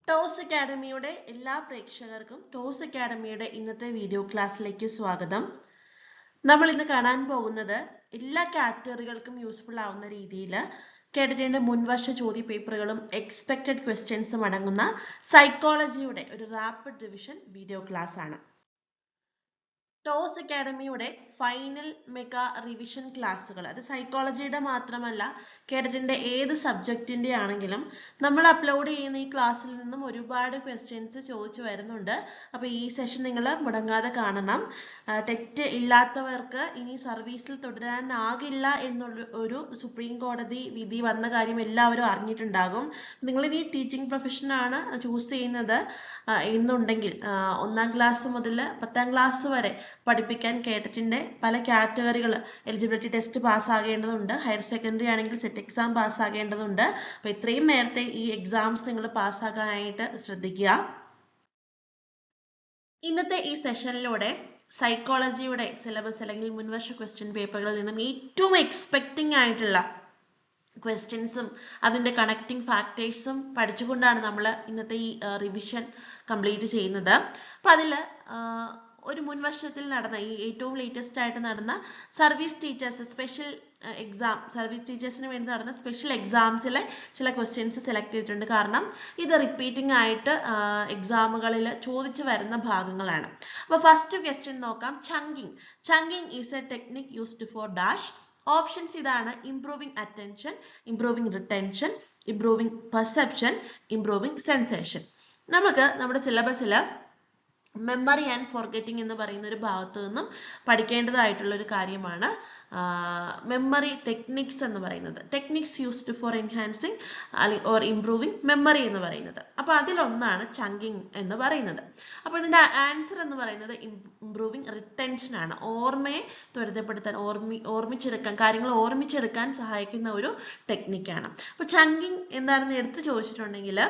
Toss അക്കാഡമിയുടെ എല്ലാ പ്രേക്ഷകർക്കും toss അക്കാഡമിയുടെ ഇന്നത്തെ വീഡിയോ ക്ലാസ്സിലേക്ക് സ്വാഗതം. നമ്മൾ ഇന്ന് കാണാൻ പോകുന്നത് എല്ലാ കാറ്റഗറികൾക്കും യൂസ്ഫുൾ ആവുന്ന രീതിയിൽ കേഡറ്റിന്റെ മുൻവർഷ ചോദ്യ പേപ്പറുകളും എക്സ്പെക്റ്റഡ് ക്വസ്റ്റ്യൻസും അടങ്ങുന്ന സൈക്കോളജിയുടെ ഒരു റാപ്പിഡ് റിവിഷൻ വീഡിയോ ക്ലാസ് ആണ്. ടോസ് അക്കാഡമിയുടെ ഫൈനൽ മെഗാ റിവിഷൻ ക്ലാസ്സുകൾ, അത് സൈക്കോളജിയുടെ മാത്രമല്ല കേഡറ്റിന്റെ ഏത് സബ്ജക്റ്റിന്റെ ആണെങ്കിലും നമ്മൾ അപ്ലോഡ് ചെയ്യുന്ന ഈ ക്ലാസ്സിൽ നിന്നും ഒരുപാട് ക്വസ്റ്റ്യൻസ് ചോദിച്ചു വരുന്നുണ്ട്. അപ്പോൾ ഈ സെഷൻ നിങ്ങൾ മുടങ്ങാതെ കാണണം. ടെറ്റ് ഇല്ലാത്തവർക്ക് ഇനി സർവീസിൽ തുടരാനാകില്ല എന്നുള്ള ഒരു സുപ്രീം കോടതി വിധി വന്ന കാര്യം എല്ലാവരും അറിഞ്ഞിട്ടുണ്ടാകും. നിങ്ങളിനി ടീച്ചിങ് പ്രൊഫഷനാണ് ചൂസ് ചെയ്യുന്നത് എന്നുണ്ടെങ്കിൽ 1ാം ക്ലാസ് മുതൽ 10ാം ക്ലാസ് വരെ പഠിപ്പിക്കാൻ കേഡറ്റിന്റെ പല കാറ്റഗറികൾ എലിജിബിലിറ്റി ടെസ്റ്റ് പാസ്സാകേണ്ടതുണ്ട്. ഹയർ സെക്കൻഡറി ആണെങ്കിൽ സെറ്റ് എക്സാം പാസ്സാകേണ്ടതുണ്ട്. അപ്പോൾ ഇത്രയും നേരത്തെ ഈ എക്സാംസ് നിങ്ങൾ പാസ്സാക്കാനായിട്ട് ശ്രദ്ധിക്കുക. ഇന്നത്തെ ഈ സെഷനിലൂടെ സൈക്കോളജിയുടെ സിലബസ് അല്ലെങ്കിൽ മുൻവർഷ ക്വസ്റ്റ്യൻ പേപ്പറുകളിൽ നിന്നും ഏറ്റവും എക്സ്പെക്റ്റിംഗ് ആയിട്ടുള്ള ക്വസ്റ്റ്യൻസും അതിൻ്റെ കണക്റ്റിംഗ് ഫാക്ടേഴ്സും പഠിച്ചുകൊണ്ടാണ് നമ്മൾ ഇന്നത്തെ ഈ റിവിഷൻ കംപ്ലീറ്റ് ചെയ്യുന്നത്. അപ്പം അതിൽ ഒരു മുൻവർഷത്തിൽ നടന്ന ഈ ഏറ്റവും ലേറ്റസ്റ്റ് ആയിട്ട് നടന്ന service teachers special exam, service ടീച്ചേഴ്സിന് വേണ്ടി നടന്ന സ്പെഷ്യൽ എക്സാംസിലെ ചില ക്വസ്റ്റ്യൻസ് സെലക്ട് ചെയ്തിട്ടുണ്ട്. കാരണം ഇത് റിപ്പീറ്റിംഗ് ആയിട്ട് എക്സാമുകളിൽ ചോദിച്ചു വരുന്ന ഭാഗങ്ങളാണ്. അപ്പോൾ ഫസ്റ്റ് ക്വസ്റ്റ്യൻ നോക്കാം. Chunking is a technique used for dash. Options ഇതാണ്: improving attention, improving retention, improving perception, improving sensation. നമുക്ക് നമ്മുടെ സിലബസിൽ മെമ്മറി ആൻഡ് ഫോർഗെറ്റിംഗ് എന്ന് പറയുന്ന ഒരു ഭാഗത്തു നിന്നും പഠിക്കേണ്ടതായിട്ടുള്ള ഒരു കാര്യമാണ് മെമ്മറി ടെക്നിക്സ് എന്ന് പറയുന്നത്. Techniques used for enhancing or improving memory എന്ന് പറയുന്നത്. അപ്പോൾ അതിലൊന്നാണ് ചങ്കിങ് എന്ന് പറയുന്നത്. അപ്പോൾ ഇതിൻ്റെ ആൻസർ എന്ന് പറയുന്നത് ഇംപ്രൂവിംഗ് റിട്ടൻഷൻ ആണ്. ഓർമ്മയെ ത്വരിതപ്പെടുത്താൻ, കാര്യങ്ങൾ ഓർമ്മിച്ചെടുക്കാൻ സഹായിക്കുന്ന ഒരു ടെക്നിക്കാണ്. അപ്പോൾ ചങ്കിങ് എന്താണെന്ന് എടുത്ത് ചോദിച്ചിട്ടുണ്ടെങ്കിൽ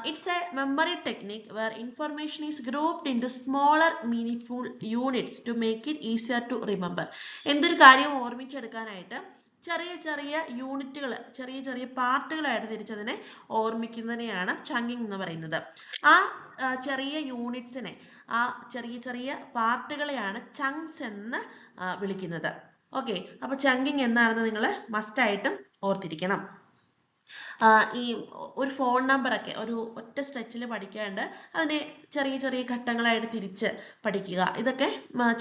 it's a memory technique where information is grouped into smaller meaningful units to make it easier to remember. എന്തൊരു കാര്യം ഓർമ്മിച്ചെടുക്കാനായിട്ട് ചെറിയ ചെറിയ യൂണിറ്റുകൾ, ചെറിയ ചെറിയ പാർട്ടുകളായിട്ട് തിരിച്ചതിനെ ഓർമ്മിക്കുന്നതിനെയാണ് ചങ്കിങ് എന്ന് പറയുന്നത്. ആ ചെറിയ യൂണിറ്റ്സിനെ, ആ ചെറിയ ചെറിയ പാർട്ടുകളെയാണ് ചങ്ക്സ് എന്ന് വിളിക്കുന്നത്. ഓക്കെ, അപ്പോൾ ചങ്കിങ് എന്താണെന്ന് നിങ്ങൾ മസ്റ്റായിട്ടും ഓർത്തിരിക്കണം. ഈ ഒരു ഫോൺ നമ്പറൊക്കെ ഒരു ഒറ്റ സ്ട്രെച്ചിൽ പഠിക്കാണ്ട് അതിനെ ചെറിയ ചെറിയ ഘട്ടങ്ങളായിട്ട് തിരിച്ച് പഠിക്കുക, ഇതൊക്കെ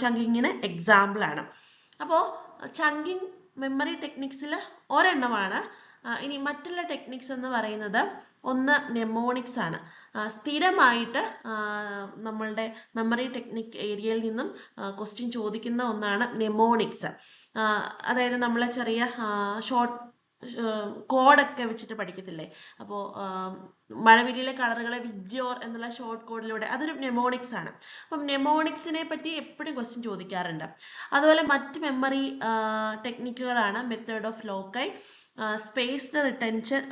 ചങ്കിങ്ങിന് എക്സാമ്പിളാണ്. അപ്പോൾ ചങ്കിങ് മെമ്മറി ടെക്നിക്സിൽ ഒരെണ്ണമാണ്. ഇനി മറ്റുള്ള ടെക്നിക്സ് എന്ന് പറയുന്നത് ഒന്ന് നെമോണിക്സ് ആണ്. സ്ഥിരമായിട്ട് നമ്മളുടെ മെമ്മറി ടെക്നിക് ഏരിയയിൽ നിന്നും ക്വസ്റ്റ്യൻ ചോദിക്കുന്ന ഒന്നാണ് നെമോണിക്സ്. അതായത് നമ്മൾ ചെറിയ ഷോർട്ട് കോഡൊക്കെ വെച്ചിട്ട് പഠിക്കത്തില്ലേ? അപ്പോൾ മഴവില്ലിലെ കളറുകളെ വിബ്ജിയോർ എന്നുള്ള ഷോർട്ട് കോഡിലൂടെ, അതൊരു നെമോണിക്സ് ആണ്. അപ്പം നെമോണിക്സിനെ പറ്റി എപ്പോഴും ക്വസ്റ്റ്യൻ ചോദിക്കാറുണ്ട്. അതുപോലെ മറ്റ് മെമ്മറി ടെക്നിക്കുകളാണ് method of loci, spaced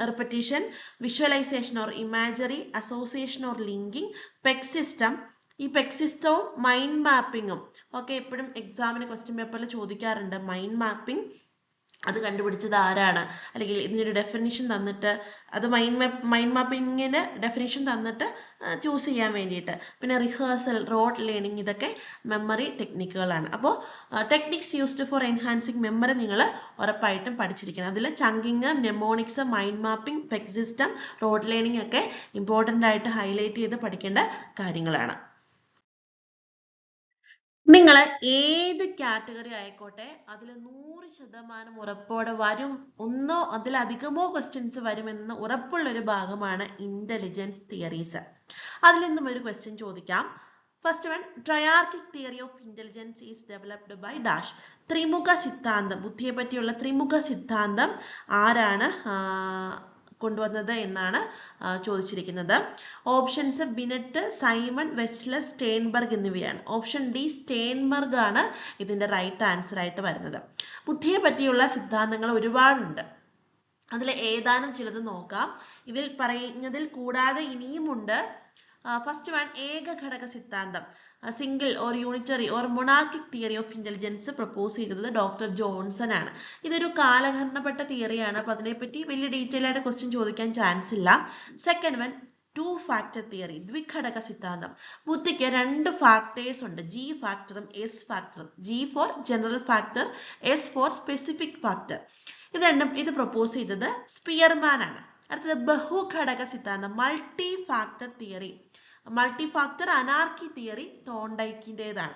repetition, visualization or imagery, association or linking, peg system. ഈ പെഗ് സിസ്റ്റവും മൈൻഡ് മാപ്പിങ്ങും ഒക്കെ എപ്പോഴും എക്സാമിന് ക്വസ്റ്റ്യൻ പേപ്പറിൽ ചോദിക്കാറുണ്ട്. മൈൻഡ് മാപ്പിംഗ് അത് കണ്ടുപിടിച്ചത് ആരാണ്, അല്ലെങ്കിൽ ഇതിനൊരു ഡെഫിനിഷൻ തന്നിട്ട്, അത് മൈൻഡ് മാപ്പിങ്ങിന് ഡെഫിനിഷൻ തന്നിട്ട് ചൂസ് ചെയ്യാൻ വേണ്ടിയിട്ട്. പിന്നെ റിഹേഴ്സൽ, റോഡ് ലേണിംഗ്, ഇതൊക്കെ മെമ്മറി ടെക്നിക്കുകളാണ്. അപ്പോൾ techniques used for enhancing memory നിങ്ങൾ ഉറപ്പായിട്ടും പഠിച്ചിരിക്കണം. അതിൽ chunking, mnemonics, mind mapping, peg system, road learning ഒക്കെ ഇമ്പോർട്ടൻ്റ് ആയിട്ട് ഹൈലൈറ്റ് ചെയ്ത് പഠിക്കേണ്ട കാര്യങ്ങളാണ്. നിങ്ങൾ ഏത് കാറ്റഗറി ആയിക്കോട്ടെ അതിൽ 100% ഉറപ്പോടെ വരും, ഒന്നോ അതിലധികമോ ക്വസ്റ്റ്യൻസ് വരുമെന്ന് ഉറപ്പുള്ളൊരു ഭാഗമാണ് ഇന്റലിജൻസ് തിയറീസ്. അതിൽ നിന്നും ഒരു ക്വസ്റ്റ്യൻ ചോദിക്കാം. First one, triarchic theory of intelligence is developed by dash. ത്രിമുഖ സിദ്ധാന്തം, ബുദ്ധിയെ പറ്റിയുള്ള ത്രിമുഖ സിദ്ധാന്തം ആരാണ് കൊണ്ടുവന്നത് എന്നാണ് ചോദിച്ചിരിക്കുന്നത്. Options Binet, Simon, Wechsler, Sternberg എന്നിവയാണ്. ഓപ്ഷൻ ഡി സ്റ്റേൺബർഗ് ആണ് ഇതിന്റെ റൈറ്റ് ആൻസർ ആയിട്ട് വരുന്നത്. ബുദ്ധിയെ പറ്റിയുള്ള സിദ്ധാന്തങ്ങൾ ഒരുപാടുണ്ട്. അതിൽ ഏതാനും ചിലത് നോക്കാം. ഇതിൽ പറയുന്നതിൽ കൂടാതെ ഇനിയുമുണ്ട്. ഫസ്റ്റ് വൺ, ഏകഘടക സിദ്ധാന്തം, single or unitary or monarchic theory of intelligence propose ചെയ്തത് ഡോക്ടർ ജോൺസൺ ആണ്. ഇതൊരു കാലഹരണപ്പെട്ട തിയറിയാണ്. അപ്പോൾ അതിനെപ്പറ്റി വലിയ ഡീറ്റെയിൽ ആയിട്ട് ക്വസ്റ്റ്യൻ ചോദിക്കാൻ ചാൻസ് ഇല്ല. Second one, two factor theory, ദ്വിഘടക സിദ്ധാന്തം. ബുദ്ധിക്ക് രണ്ട് ഫാക്ടേഴ്സ് ഉണ്ട്, ജി ഫാക്ടറും എസ് ഫാക്ടറും. G for general factor, S for specific factor. ഇത് രണ്ടും ഇത് പ്രപ്പോസ് ചെയ്തത് സ്പിയർമാൻ ആണ്. അടുത്തത് ബഹുഘടക സിദ്ധാന്തം, multi factor theory. Multi factor anarchy theory തോണ്ടൈക്കിൻ്റെതാണ്.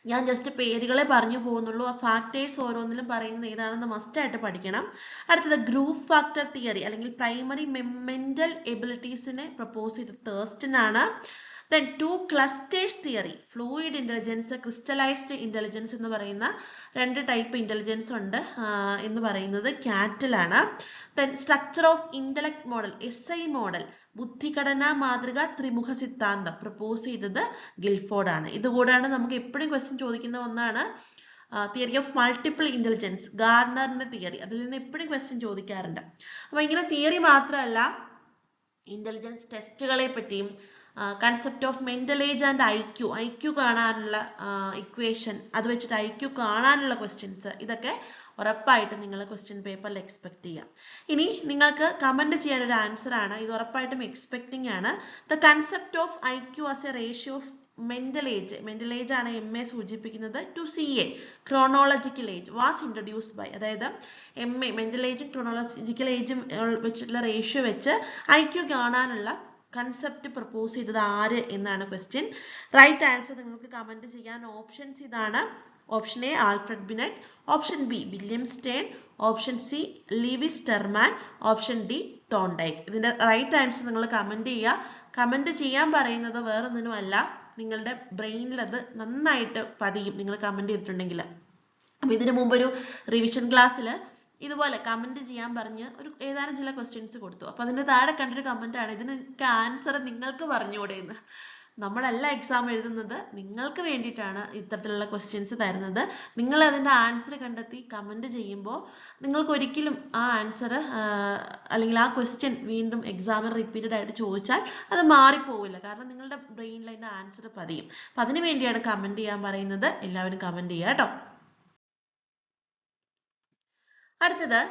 ഞാൻ ജസ്റ്റ് പേരുകളെ പറഞ്ഞു പോകുന്നുള്ളൂ. ആ ഫാക്ടേഴ്സ് ഓരോന്നിലും പറയുന്നത് ഏതാണെന്ന് മസ്റ്റ് ആയിട്ട് പഠിക്കണം. അടുത്തത് ഗ്രൂപ്പ് ഫാക്ടർ തിയറി അല്ലെങ്കിൽ പ്രൈമറി മെന്റൽ എബിലിറ്റീസിനെ പ്രപ്പോസ് ചെയ്ത തേഴ്സ്റ്റൺ ആണ്. Then two clusters theory, fluid intelligence, crystallized intelligence എന്ന് പറയുന്ന രണ്ട് ടൈപ്പ് ഇന്റലിജൻസ് ഉണ്ട് എന്ന് പറയുന്നത് കാറ്റലാണ്. Then structure of intellect model, SI model, ബുദ്ധിഘടനാ മാതൃക ത്രിമുഖ സിദ്ധാന്തം പ്രപ്പോസ് ചെയ്തത് ഗിൽഫോർഡ് ആണ്. ഇതുകൂടാണ് നമുക്ക് എപ്പോഴും ക്വസ്റ്റ്യൻ ചോദിക്കുന്ന ഒന്നാണ് തിയറി ഓഫ് മൾട്ടിപ്പിൾ ഇന്റലിജൻസ്, ഗാർഡനറിന്റെ തിയറി. അതിൽ നിന്ന് എപ്പോഴും ക്വസ്റ്റ്യൻ ചോദിക്കാറുണ്ട്. അപ്പൊ ഇങ്ങനെ തിയറി മാത്രമല്ല, ഇന്റലിജൻസ് ടെസ്റ്റുകളെ പറ്റിയും concept of mental age and IQ കാണാനുള്ള ഇക്വേഷൻ, അത് വെച്ചിട്ട് IQ കാണാനുള്ള ക്വസ്റ്റ്യൻസ്, ഇതൊക്കെ ഉറപ്പായിട്ടും നിങ്ങൾ ക്വസ്റ്റ്യൻ പേപ്പറിൽ എക്സ്പെക്ട് ചെയ്യാം. ഇനി നിങ്ങൾക്ക് കമന്റ് ചെയ്യാൻ ഒരു ആൻസർ ആണ്, ഇത് ഉറപ്പായിട്ടും എക്സ്പെക്ടിങ് ആണ്. The concept of IQ as a ratio of mental age ആണ് MA സൂചിപ്പിക്കുന്നത് to CA chronological age was introduced by. അതായത് MA മെന്റൽ ഏജും ക്രോണോളജിക്കൽ ഏജും വെച്ചിട്ടുള്ള റേഷ്യോ വെച്ച് IQ കാണാനുള്ള കൺസെപ്റ്റ് പ്രപ്പോസ് ചെയ്തത് ആര് എന്നാണ് ക്വസ്റ്റ്യൻ. റൈറ്റ് ആൻസർ നിങ്ങൾക്ക് കമന്റ് ചെയ്യാൻ ഓപ്ഷൻസ് ഇതാണ്. Option A Alfred Binet, option B William Stern, option C Lewis Terman, option D Thorndike. ഇതിന്റെ റൈറ്റ് ആൻസർ നിങ്ങൾ കമന്റ് ചെയ്യുക. കമന്റ് ചെയ്യാൻ പറയുന്നത് വേറൊന്നിനുമല്ല, നിങ്ങളുടെ ബ്രെയിനിൽ അത് നന്നായിട്ട് പതിയും നിങ്ങൾ കമന്റ് ചെയ്തിട്ടുണ്ടെങ്കിൽ. അപ്പൊ ഇതിനു മുമ്പ് ഒരു റിവിഷൻ ക്ലാസ്സിൽ ഇതുപോലെ കമന്റ് ചെയ്യാൻ പറഞ്ഞ് ഒരു ഏതാനും ചില ക്വസ്റ്റ്യൻസ് കൊടുത്തു. അപ്പൊ അതിന്റെ താഴെ കണ്ടൊരു കമന്റ് ആണ്, ഇതിനൊക്കെ ആൻസർ നിങ്ങൾക്ക് പറഞ്ഞുകൂടെ എന്ന്. നമ്മളല്ല എക്സാം എഴുതുന്നത്, നിങ്ങൾക്ക് വേണ്ടിയിട്ടാണ് ഇത്തരത്തിലുള്ള ക്വസ്റ്റ്യൻസ് തരുന്നത്. നിങ്ങൾ അതിന്റെ ആൻസർ കണ്ടെത്തി കമന്റ് ചെയ്യുമ്പോൾ നിങ്ങൾക്ക് ഒരിക്കലും ആ ആൻസർ അല്ലെങ്കിൽ ആ ക്വസ്റ്റ്യൻ വീണ്ടും എക്സാമിൽ റിപ്പീറ്റഡ് ആയിട്ട് ചോദിച്ചാൽ അത് മാറിപ്പോവില്ല. കാരണം നിങ്ങളുടെ ബ്രെയിനിൽ അതിന്റെ ആൻസർ പതിയും. അപ്പൊ അതിനു വേണ്ടിയാണ് കമന്റ് ചെയ്യാൻ പറയുന്നത്. എല്ലാവരും കമന്റ് ചെയ്യുക കേട്ടോ. അടുത്തത്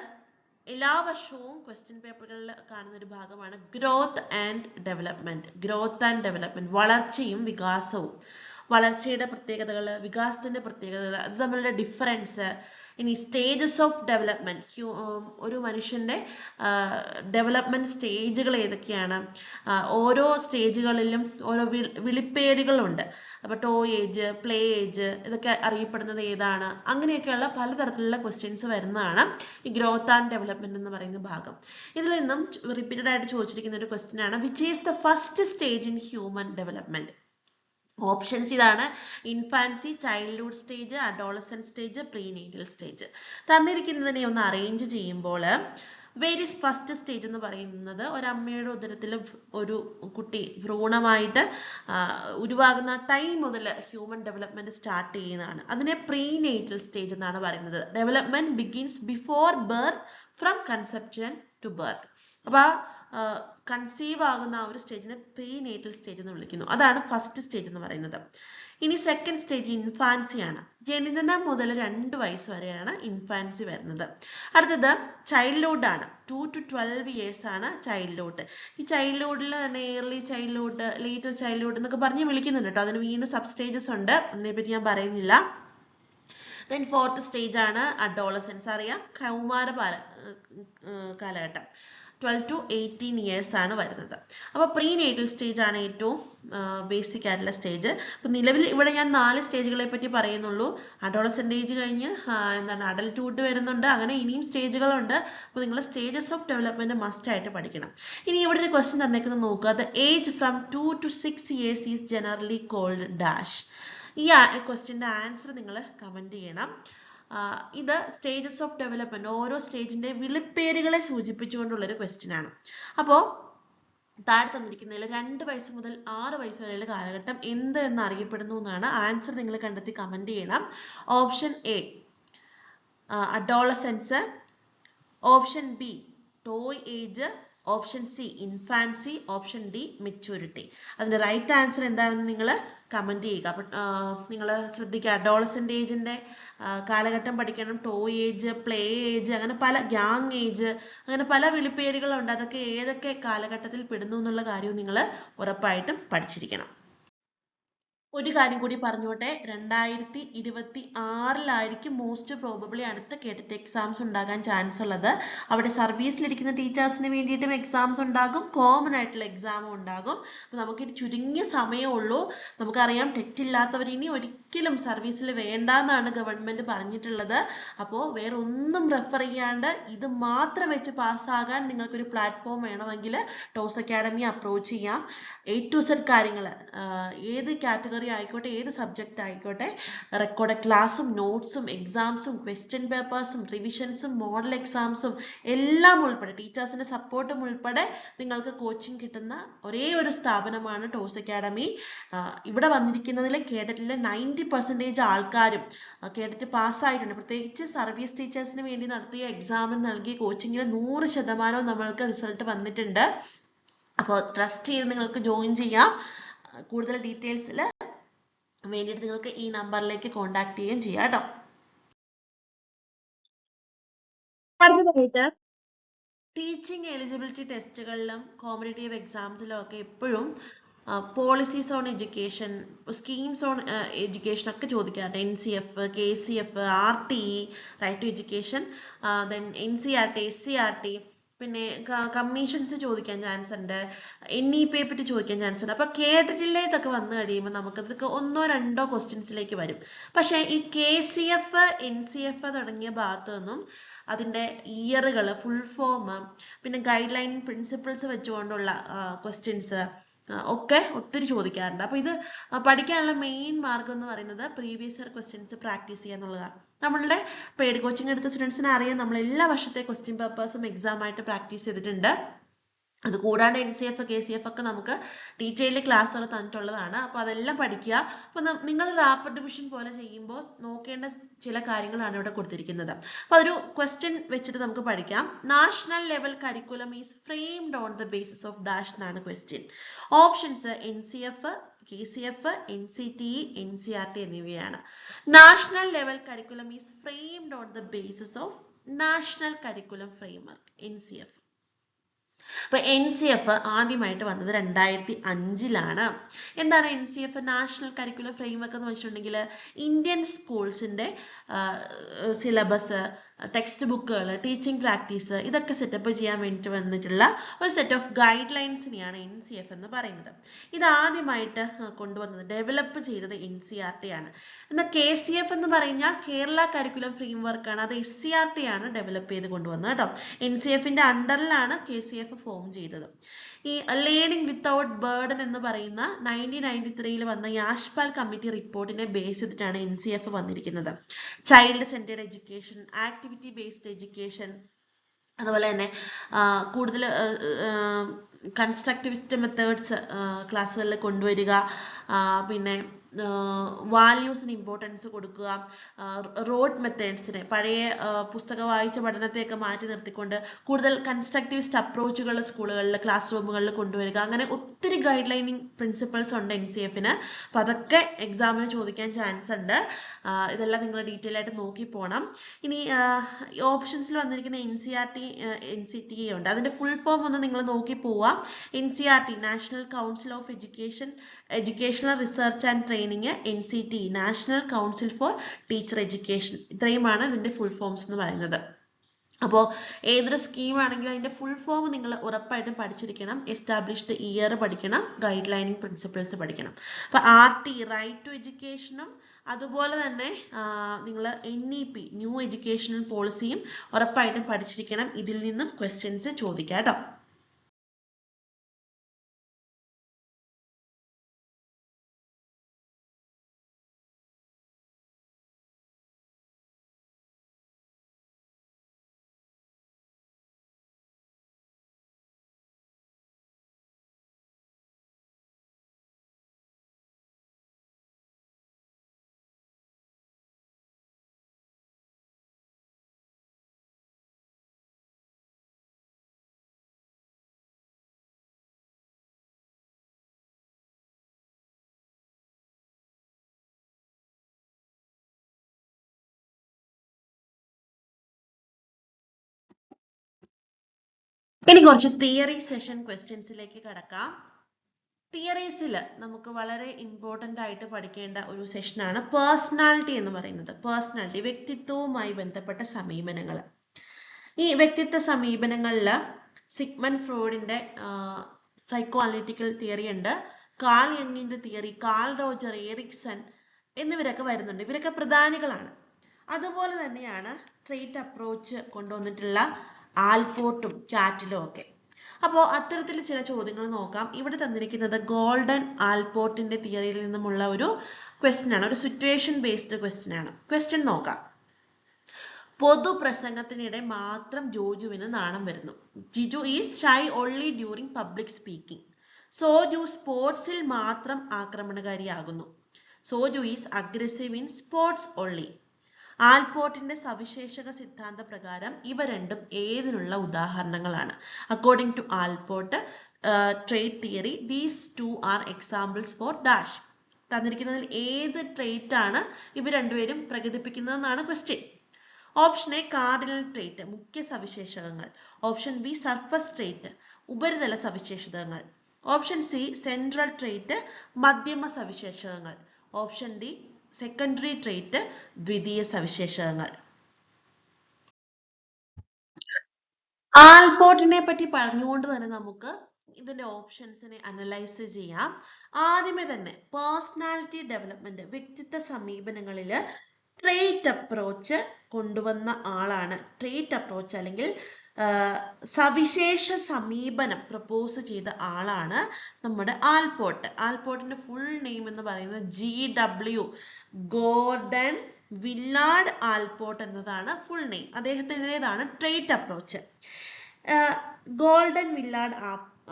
എല്ലാ വർഷവും ക്വസ്റ്റ്യൻ പേപ്പറുകളിൽ കാണുന്ന ഒരു ഭാഗമാണ് ഗ്രോത്ത് ആൻഡ് ഡെവലപ്മെന്റ്. വളർച്ചയും വികാസവും, വളർച്ചയുടെ പ്രത്യേകതകൾ, വികാസത്തിന്റെ പ്രത്യേകതകൾ, അത് തമ്മിലുള്ള ഡിഫറൻസ്. ഇനി സ്റ്റേജസ് ഓഫ് ഡെവലപ്മെന്റ്, ഒരു മനുഷ്യന്റെ ഡെവലപ്മെന്റ് സ്റ്റേജുകൾ ഏതൊക്കെയാണ്, ഓരോ സ്റ്റേജുകളിലും ഓരോ വിളിപ്പേരുകളുണ്ട്. അപ്പൊ ടോയ് ഏജ്, പ്ലേ ഏജ്, ഇതൊക്കെ അറിയപ്പെടുന്നത് ഏതാണ്, അങ്ങനെയൊക്കെയുള്ള പലതരത്തിലുള്ള ക്വസ്റ്റ്യൻസ് വരുന്നതാണ് ഈ ഗ്രോത്ത് ആൻഡ് ഡെവലപ്മെന്റ് എന്ന് പറയുന്ന ഭാഗം. ഇതിൽ നിന്നും റിപ്പീറ്റഡ് ആയിട്ട് ചോദിച്ചിരിക്കുന്ന ഒരു ക്വസ്റ്റ്യൻ ആണ്, which is the first stage in human development. Options ഇതാണ്: infancy, childhood stage, adolescent stage, prenatal stage. തന്നിരിക്കുന്നതിനെ ഒന്ന് അറേഞ്ച് ചെയ്യുമ്പോൾ വെരി ഫസ്റ്റ് സ്റ്റേജ് എന്ന് പറയുന്നത് ഒരമ്മയുടെ ഉദരത്തിൽ ഒരു കുട്ടി ഭ്രൂണമായിട്ട് ഉരുവാകുന്ന ടൈം മുതൽ ഹ്യൂമൻ ഡെവലപ്മെന്റ് സ്റ്റാർട്ട് ചെയ്യുന്നതാണ്. അതിനെ പ്രീനേറ്റൽ സ്റ്റേജ് എന്നാണ് പറയുന്നത്. Development begins before birth, from conception to birth. അപ്പൊ കൺസീവ് ആകുന്ന ആ ഒരു സ്റ്റേജിനെ പ്രീനേറ്റൽ സ്റ്റേജ് എന്ന് വിളിക്കുന്നു. അതാണ് ഫസ്റ്റ് സ്റ്റേജ് എന്ന് പറയുന്നത്. ഇനി സെക്കൻഡ് സ്റ്റേജ് ഇൻഫാൻസി ആണ്. ജനനം മുതൽ 2 വയസ്സ് വരെയാണ് ഇൻഫാൻസി വരുന്നത്. അടുത്തത് ചൈൽഡ്ഹുഡ് ആണ്. 2 to 12 years ആണ് ചൈൽഡ്ഹുഡ്. ഈ ചൈൽഡ്ഹുഡിൽ തന്നെ ഏർലി ചൈൽഡ്ഹുഡ്, ലേറ്റർ ചൈൽഡ്ഹുഡ് എന്നൊക്കെ പറഞ്ഞ് വിളിക്കുന്നുണ്ട് കേട്ടോ. അതിന് വീണ്ടും സബ് സ്റ്റേജസ് ഉണ്ട്, അതിനെപ്പറ്റി ഞാൻ പറയുന്നില്ല. ദെൻ ഫോർത്ത് സ്റ്റേജ് ആണ് അഡോളസെൻസ്. അറിയാം, കൗമാര കാലഘട്ടം. 12 to 18 years ആണ് വരുന്നത്. അപ്പോൾ പ്രീനേറ്റൽ സ്റ്റേജ് ആണ് ഏറ്റവും ബേസിക് ആയിട്ടുള്ള സ്റ്റേജ്. അപ്പോൾ നിലവിൽ ഇവിടെ ഞാൻ 4 സ്റ്റേജുകളെ പറ്റി പറയുന്നുള്ളൂ. അഡോളസെന്റ് ഏജ് കഴിഞ്ഞ് അഡൽട്ട്ഹുഡ് വരുന്നുണ്ട്, അങ്ങനെ ഇനിയും സ്റ്റേജുകളുണ്ട്. അപ്പോൾ നിങ്ങൾ സ്റ്റേജസ് ഓഫ് ഡെവലപ്മെന്റ് മസ്റ്റ് ആയിട്ട് പഠിക്കണം. ഇനി ഇവിടെ ഒരു ക്വസ്റ്റ്യൻ തന്നേക്കുന്നത് നോക്കുക. The age from 2 to 6 years is generally called dash. ഈ ക്വസ്റ്റ്യൻ്റെ ആൻസർ നിങ്ങൾ കമന്റ് ചെയ്യണം. ഇത് സ്റ്റേജസ് ഓഫ് ഡെവലപ്മെന്റ്, ഓരോ സ്റ്റേജിന്റെ വിളിപ്പേരുകളെ സൂചിപ്പിച്ചുകൊണ്ടുള്ള ഒരു ക്വസ്റ്റ്യൻ ആണ്. അപ്പോൾ താഴെ തന്നിരിക്കുന്നതിൽ 2 വയസ്സ് മുതൽ 6 വയസ്സ് വരെയുള്ള കാലഘട്ടം എന്ത് എന്ന് അറിയപ്പെടുന്നു എന്നാണ്. ആൻസർ നിങ്ങൾ കണ്ടെത്തി കമന്റ് ചെയ്യണം. Option A Adolescence, option B toy age, option C infancy, option D maturity. അതിന്റെ റൈറ്റ് ആൻസർ എന്താണെന്ന് നിങ്ങൾ കമന്റ് ചെയ്യുക. അപ്പം നിങ്ങൾ ശ്രദ്ധിക്കുക, അഡോളസെന്റ് ഏജിന്റെ കാലഘട്ടം പഠിക്കണം. ടോയ് ഏജ്, പ്ലേ ഏജ്, അങ്ങനെ പല ഗ്യാങ് ഏജ്, അങ്ങനെ പല വിളിപ്പേരുകളുണ്ട്. അതൊക്കെ ഏതൊക്കെ കാലഘട്ടത്തിൽ പെടുന്നു എന്നുള്ള കാര്യവും നിങ്ങൾ ഉറപ്പായിട്ടും പഠിച്ചിരിക്കണം. ഒരു കാര്യം കൂടി പറഞ്ഞോട്ടെ, 2026 മോസ്റ്റ് പ്രോബബ്ലി അടുത്ത കേട്ടിട്ട് എക്സാംസ് ഉണ്ടാകാൻ ചാൻസ് ഉള്ളത്. അവിടെ സർവീസിലിരിക്കുന്ന ടീച്ചേഴ്സിന് വേണ്ടിയിട്ടും എക്സാംസ് ഉണ്ടാകും, കോമൺ ആയിട്ടുള്ള എക്സാമും ഉണ്ടാകും. അപ്പൊ നമുക്ക് ചുരുങ്ങിയ സമയമേ ഉള്ളൂ. നമുക്കറിയാം ടെറ്റ് ഇല്ലാത്തവർ ഇനി ഒരിക്കലും സർവീസിൽ വേണ്ടാന്നാണ് ഗവൺമെന്റ് പറഞ്ഞിട്ടുള്ളത്. അപ്പോൾ വേറെ ഒന്നും റെഫർ ചെയ്യാണ്ട് ഇത് മാത്രം വെച്ച് പാസ്സാകാൻ നിങ്ങൾക്കൊരു പ്ലാറ്റ്ഫോം വേണമെങ്കിൽ ടോസ് അക്കാഡമി അപ്രോച്ച് ചെയ്യാം. A to Z കാര്യങ്ങൾ, ഏത് കാറ്റഗറി ആയിക്കോട്ടെ, ഏത് സബ്ജക്റ്റ് ആയിക്കോട്ടെ, റെക്കോർഡ് ക്ലാസ്സും നോട്ട്സും എക്സാംസും ക്വസ്റ്റ്യൻ പേപ്പേഴ്സും റിവിഷൻസും മോഡൽ എക്സാംസും എല്ലാം ഉൾപ്പെടെ ടീച്ചേഴ്സിന്റെ സപ്പോർട്ടും ഉൾപ്പെടെ നിങ്ങൾക്ക് കോച്ചിങ് കിട്ടുന്ന ഒരേ ഒരു സ്ഥാപനമാണ് ടോസ് അക്കാഡമി. ഇവിടെ വന്നിരിക്കുന്നതിൽ കേഡറ്റിലെ 90% ആൾക്കാരും കേഡറ്റ് പാസ്സായിട്ടുണ്ട്. പ്രത്യേകിച്ച് സർവീസ് ടീച്ചേഴ്സിന് വേണ്ടി നടത്തിയ എക്സാമിന് നൽകിയ കോച്ചിങ്ങിൽ 100% നമ്മൾക്ക് റിസൾട്ട് വന്നിട്ടുണ്ട്. അപ്പോൾ ട്രസ്റ്റ് ചെയ്ത് നിങ്ങൾക്ക് ജോയിൻ ചെയ്യാം. കൂടുതൽ ഡീറ്റെയിൽസിൽ വേണ്ടിയിട്ട് നിങ്ങൾക്ക് ഈ നമ്പറിലേക്ക് കോൺടാക്ട് ചെയ്യുകയും ചെയ്യാം കേട്ടോ. അടുത്തതായിട്ട് ടീച്ചിങ് എലിജിബിലിറ്റി ടെസ്റ്റുകളിലും കോമ്പറ്റേറ്റീവ് എക്സാംസിലും ഒക്കെ എപ്പോഴും policies on education, schemes on education ഒക്കെ ചോദിക്കാറുണ്ട്. NCF, KCF, RTE, right to education, then NCERT, SCERT, പിന്നെ കമ്മീഷൻസ് ചോദിക്കാൻ ചാൻസ് ഉണ്ട്, NEP പറ്റി ചോദിക്കാൻ ചാൻസ് ഉണ്ട്. അപ്പൊ കേട്ടിട്ടില്ലേട്ടൊക്കെ വന്നു കഴിയുമ്പോൾ നമുക്കതൊക്കെ 1-2 ക്വസ്റ്റ്യൻസിലേക്ക് വരും. പക്ഷെ ഈ KCF, NCF തുടങ്ങിയ ഭാഗത്തു നിന്നും അതിന്റെ ഇയറുകൾ, ഫുൾ ഫോം, പിന്നെ ഗൈഡ് ലൈൻ പ്രിൻസിപ്പിൾസ് വെച്ചുകൊണ്ടുള്ള ക്വസ്റ്റ്യൻസ് ഒക്കെ ഒത്തിരി ചോദിക്കാറുണ്ട്. അപ്പൊ ഇത് പഠിക്കാനുള്ള മെയിൻ മാർഗം എന്ന് പറയുന്നത് പ്രീവിയസ് ഇയർ ക്വസ്റ്റ്യൻസ് പ്രാക്ടീസ് ചെയ്യുക എന്നുള്ളതാണ്. നമ്മളുടെ പെയ്ഡ് കോച്ചിങ് എടുത്ത സ്റ്റുഡൻസിന് അറിയാം, നമ്മൾ എല്ലാ വർഷത്തെ ക്വസ്റ്റ്യൻ പേപ്പേഴ്സും എക്സാം ആയിട്ട് പ്രാക്ടീസ് ചെയ്തിട്ടുണ്ട്. അത് കൂടാണ്ട് NCF, KCF ഒക്കെ നമുക്ക് ഡീറ്റെയിൽഡ് ക്ലാസ്സുകൾ തന്നിട്ടുള്ളതാണ്. അപ്പോൾ അതെല്ലാം പഠിക്കുക. അപ്പോൾ നിങ്ങൾ റാപ്പിഡ് ഡിവിഷൻ പോലെ ചെയ്യുമ്പോൾ നോക്കേണ്ട ചില കാര്യങ്ങളാണ് ഇവിടെ കൊടുത്തിരിക്കുന്നത്. അപ്പോൾ ഒരു ക്വസ്റ്റ്യൻ വെച്ചിട്ട് നമുക്ക് പഠിക്കാം. National level curriculum is framed on the basis of dash എന്നാണ് question. Options NCF, KCF, NCTE, NCERT എന്നിവയാണ്. National level curriculum is framed on the basis of national curriculum framework, NCF. അപ്പൊ NCF ആദ്യമായിട്ട് വന്നത് 2005-ലാണ്. എന്താണ് NCF, national curriculum framework എന്ന് വെച്ചിട്ടുണ്ടെങ്കിൽ Indian സ്കൂൾസിന്റെ syllabus, text ബുക്കുകൾ, teaching practice ഇതൊക്കെ സെറ്റപ്പ് ചെയ്യാൻ വേണ്ടിയിട്ട് വന്നിട്ടുള്ള ഒരു സെറ്റ് ഓഫ് ഗൈഡ് ലൈൻസിനെയാണ് NCF എന്ന് പറയുന്നത്. ഇത് ആദ്യമായിട്ട് കൊണ്ടുവന്നത്, ഡെവലപ്പ് ചെയ്തത് NCERT ആണ്. എന്നാൽ KCF എന്ന് പറഞ്ഞാൽ കേരള കരിക്കുലം ഫ്രെയിംവർക്ക് ആണ്. അത് SCERT ആണ് ഡെവലപ്പ് ചെയ്ത് കൊണ്ടുവന്നത് കേട്ടോ. NCFന്റെ അണ്ടറിലാണ് KCF ഫോം ചെയ്തത്. ഈ ലേണിംഗ് വിത്തൗട്ട് ബേർഡൻ എന്ന് പറയുന്ന 1993 വന്ന യാഷ്പാൽ കമ്മിറ്റി റിപ്പോർട്ടിനെ ബേസ് ചെയ്തിട്ടാണ് NCF വന്നിരിക്കുന്നത്. Child centred education, activity based education, അതുപോലെ തന്നെ കൂടുതൽ കൺസ്ട്രക്റ്റിവിസ്റ്റ് മെത്തേഡ്സ് ക്ലാസ്സുകളിൽ കൊണ്ടുവരിക, പിന്നെ വാല്യൂസിന് ഇമ്പോർട്ടൻസ് കൊടുക്കുക, റോഡ് മെത്തേഡ്സിനെ, പഴയ പുസ്തക വായിച്ച പഠനത്തെയൊക്കെ മാറ്റി നിർത്തിക്കൊണ്ട് കൂടുതൽ കൺസ്ട്രക്റ്റിവിസ്റ്റ് അപ്രോച്ചുകൾ സ്കൂളുകളിൽ, ക്ലാസ് റൂമുകളിൽ കൊണ്ടുവരിക. അങ്ങനെ ഒത്തിരി ഗൈഡ് ലൈനിങ് പ്രിൻസിപ്പിൾസ് ഉണ്ട് NCFന്. അപ്പം അതൊക്കെ എക്സാമിന് ചോദിക്കാൻ ചാൻസ് ഉണ്ട്. ഇതെല്ലാം നിങ്ങൾ ഡീറ്റെയിൽ ആയിട്ട് നോക്കി പോകണം. ഇനി ഓപ്ഷൻസിൽ വന്നിരിക്കുന്ന NCERT, NCTE ഉണ്ട്. അതിന്റെ ഫുൾ ഫോം ഒന്ന് നിങ്ങൾ നോക്കി പോവുക. NCERT, national council of educational research and training, NCTE, national council for teacher education. ഇത്രയുമാണ് ഇതിന്റെ ഫുൾ ഫോംസ് എന്ന് പറയുന്നത്. അപ്പോൾ ഏതൊരു സ്കീം ആണെങ്കിലും അതിന്റെ ഫുൾ ഫോം നിങ്ങൾ ഉറപ്പായിട്ടും പഠിച്ചിരിക്കണം. എസ്റ്റാബ്ലിഷ്ഡ് ഇയർ പഠിക്കണം, ഗൈഡ് ലൈനിങ് പ്രിൻസിപ്പിൾസ് പഠിക്കണം. അപ്പൊ RT, റൈറ്റ് ടു എഡ്യൂക്കേഷനും അതുപോലെ തന്നെ നിങ്ങൾ NEP, ന്യൂ എഡ്യൂക്കേഷണൽ പോളിസിയും ഉറപ്പായിട്ടും പഠിച്ചിരിക്കണം. ഇതിൽ നിന്നും ക്വസ്റ്റ്യൻസ് ചോദിക്കാം കേട്ടോ. ഇനി കുറച്ച് തിയറി സെഷൻ ക്വസ്റ്റ്യൻസിലേക്ക് കടക്കാം. തിയറീസിൽ നമുക്ക് വളരെ ഇമ്പോർട്ടൻ്റ് ആയിട്ട് പഠിക്കേണ്ട ഒരു സെഷനാണ് പേഴ്സണാലിറ്റി എന്ന് പറയുന്നത്. പേഴ്സണാലിറ്റി, വ്യക്തിത്വവുമായി ബന്ധപ്പെട്ട സമീപനങ്ങൾ. ഈ വ്യക്തിത്വ സമീപനങ്ങളിൽ സിഗ്മണ്ട് ഫ്രോയിഡിന്റെ സൈക്കോ അനലിറ്റിക്കൽ തിയറി ഉണ്ട്, കാൾ യങ്ങിന്റെ തിയറി, കാൾ റോജർ, എറിക്സൺ എന്നിവരൊക്കെ വരുന്നുണ്ട്. ഇവരൊക്കെ പ്രധാനികളാണ്. അതുപോലെ തന്നെയാണ് ട്രേറ്റ് അപ്രോച്ച് കൊണ്ടുവന്നിട്ടുള്ള ആൽപോർട്ടും കാറ്റിലും ഒക്കെ. അപ്പോൾ അത്തരത്തിൽ ചില ചോദ്യങ്ങൾ നോക്കാം. ഇവിടെ തന്നിരിക്കുന്നത് ഗോൾഡൻ ആൽപോർട്ടിന്റെ തിയറിയിൽ നിന്നുമുള്ള ഒരു ക്വസ്റ്റ്യൻ ആണ്, ഒരു സിറ്റുവേഷൻ ബേസ്ഡ് ക്വസ്റ്റ്യൻ ആണ്. ക്വസ്റ്റ്യൻ നോക്കാം. പൊതുപ്രസംഗത്തിനിടെ മാത്രം ജോജുവിന് നാണം വരുന്നു. Jiju is shy only during public speaking. Soju സ്പോർട്സിൽ മാത്രം ആക്രമണകാരിയാകുന്നു. Soju is aggressive in sports only. ആൽപോർട്ടിന്റെ സവിശേഷക സിദ്ധാന്ത പ്രകാരം ഇവ രണ്ടും ഏതിനുള്ള ഉദാഹരണങ്ങളാണ്? According to Allport trait theory these two are examples for dash. തന്നിരിക്കുന്നതിൽ ഏത് ട്രേറ്റ് ആണ് ഇവ രണ്ടുപേരും പ്രകടിപ്പിക്കുന്നതെന്നാണ് question. Option A cardinal trait, മുഖ്യ സവിശേഷകങ്ങൾ. ഓപ്ഷൻ ബി സർഫസ് ട്രേറ്റ്, ഉപരിതല സവിശേഷതകൾ. ഓപ്ഷൻ സി സെൻട്രൽ ട്രേറ്റ്, മധ്യമ സവിശേഷകങ്ങൾ. ഓപ്ഷൻ ഡി സെക്കൻഡറി ട്രേറ്റ്, ദ്വിതീയ സവിശേഷകങ്ങൾ. ആൽപോർട്ടിനെ പറ്റി പറഞ്ഞുകൊണ്ട് തന്നെ നമുക്ക് ഇതിന്റെ ഓപ്ഷൻസിനെ അനലൈസ് ചെയ്യാം. ആദ്യമേ തന്നെ പേഴ്സണാലിറ്റി ഡെവലപ്മെന്റ്, വ്യക്തിത്വ സമീപനങ്ങളിൽ ട്രേറ്റ് അപ്രോച്ച് കൊണ്ടുവന്ന ആളാണ്. ട്രേറ്റ് അപ്രോച്ച് അല്ലെങ്കിൽ സവിശേഷ സമീപനം പ്രപ്പോസ് ചെയ്ത ആളാണ് നമ്മുടെ ആൽപോർട്ട്. ആൽപോർട്ടിന്റെ ഫുൾ നെയിം എന്ന് പറയുന്നത് GW ഗോർഡൻ വില്ലാർഡ് ആൽപോർട്ട് എന്നതാണ് ഫുൾ നെയിം. അദ്ദേഹത്തിൻ്റെതാണ് trait approach. Gordon Willard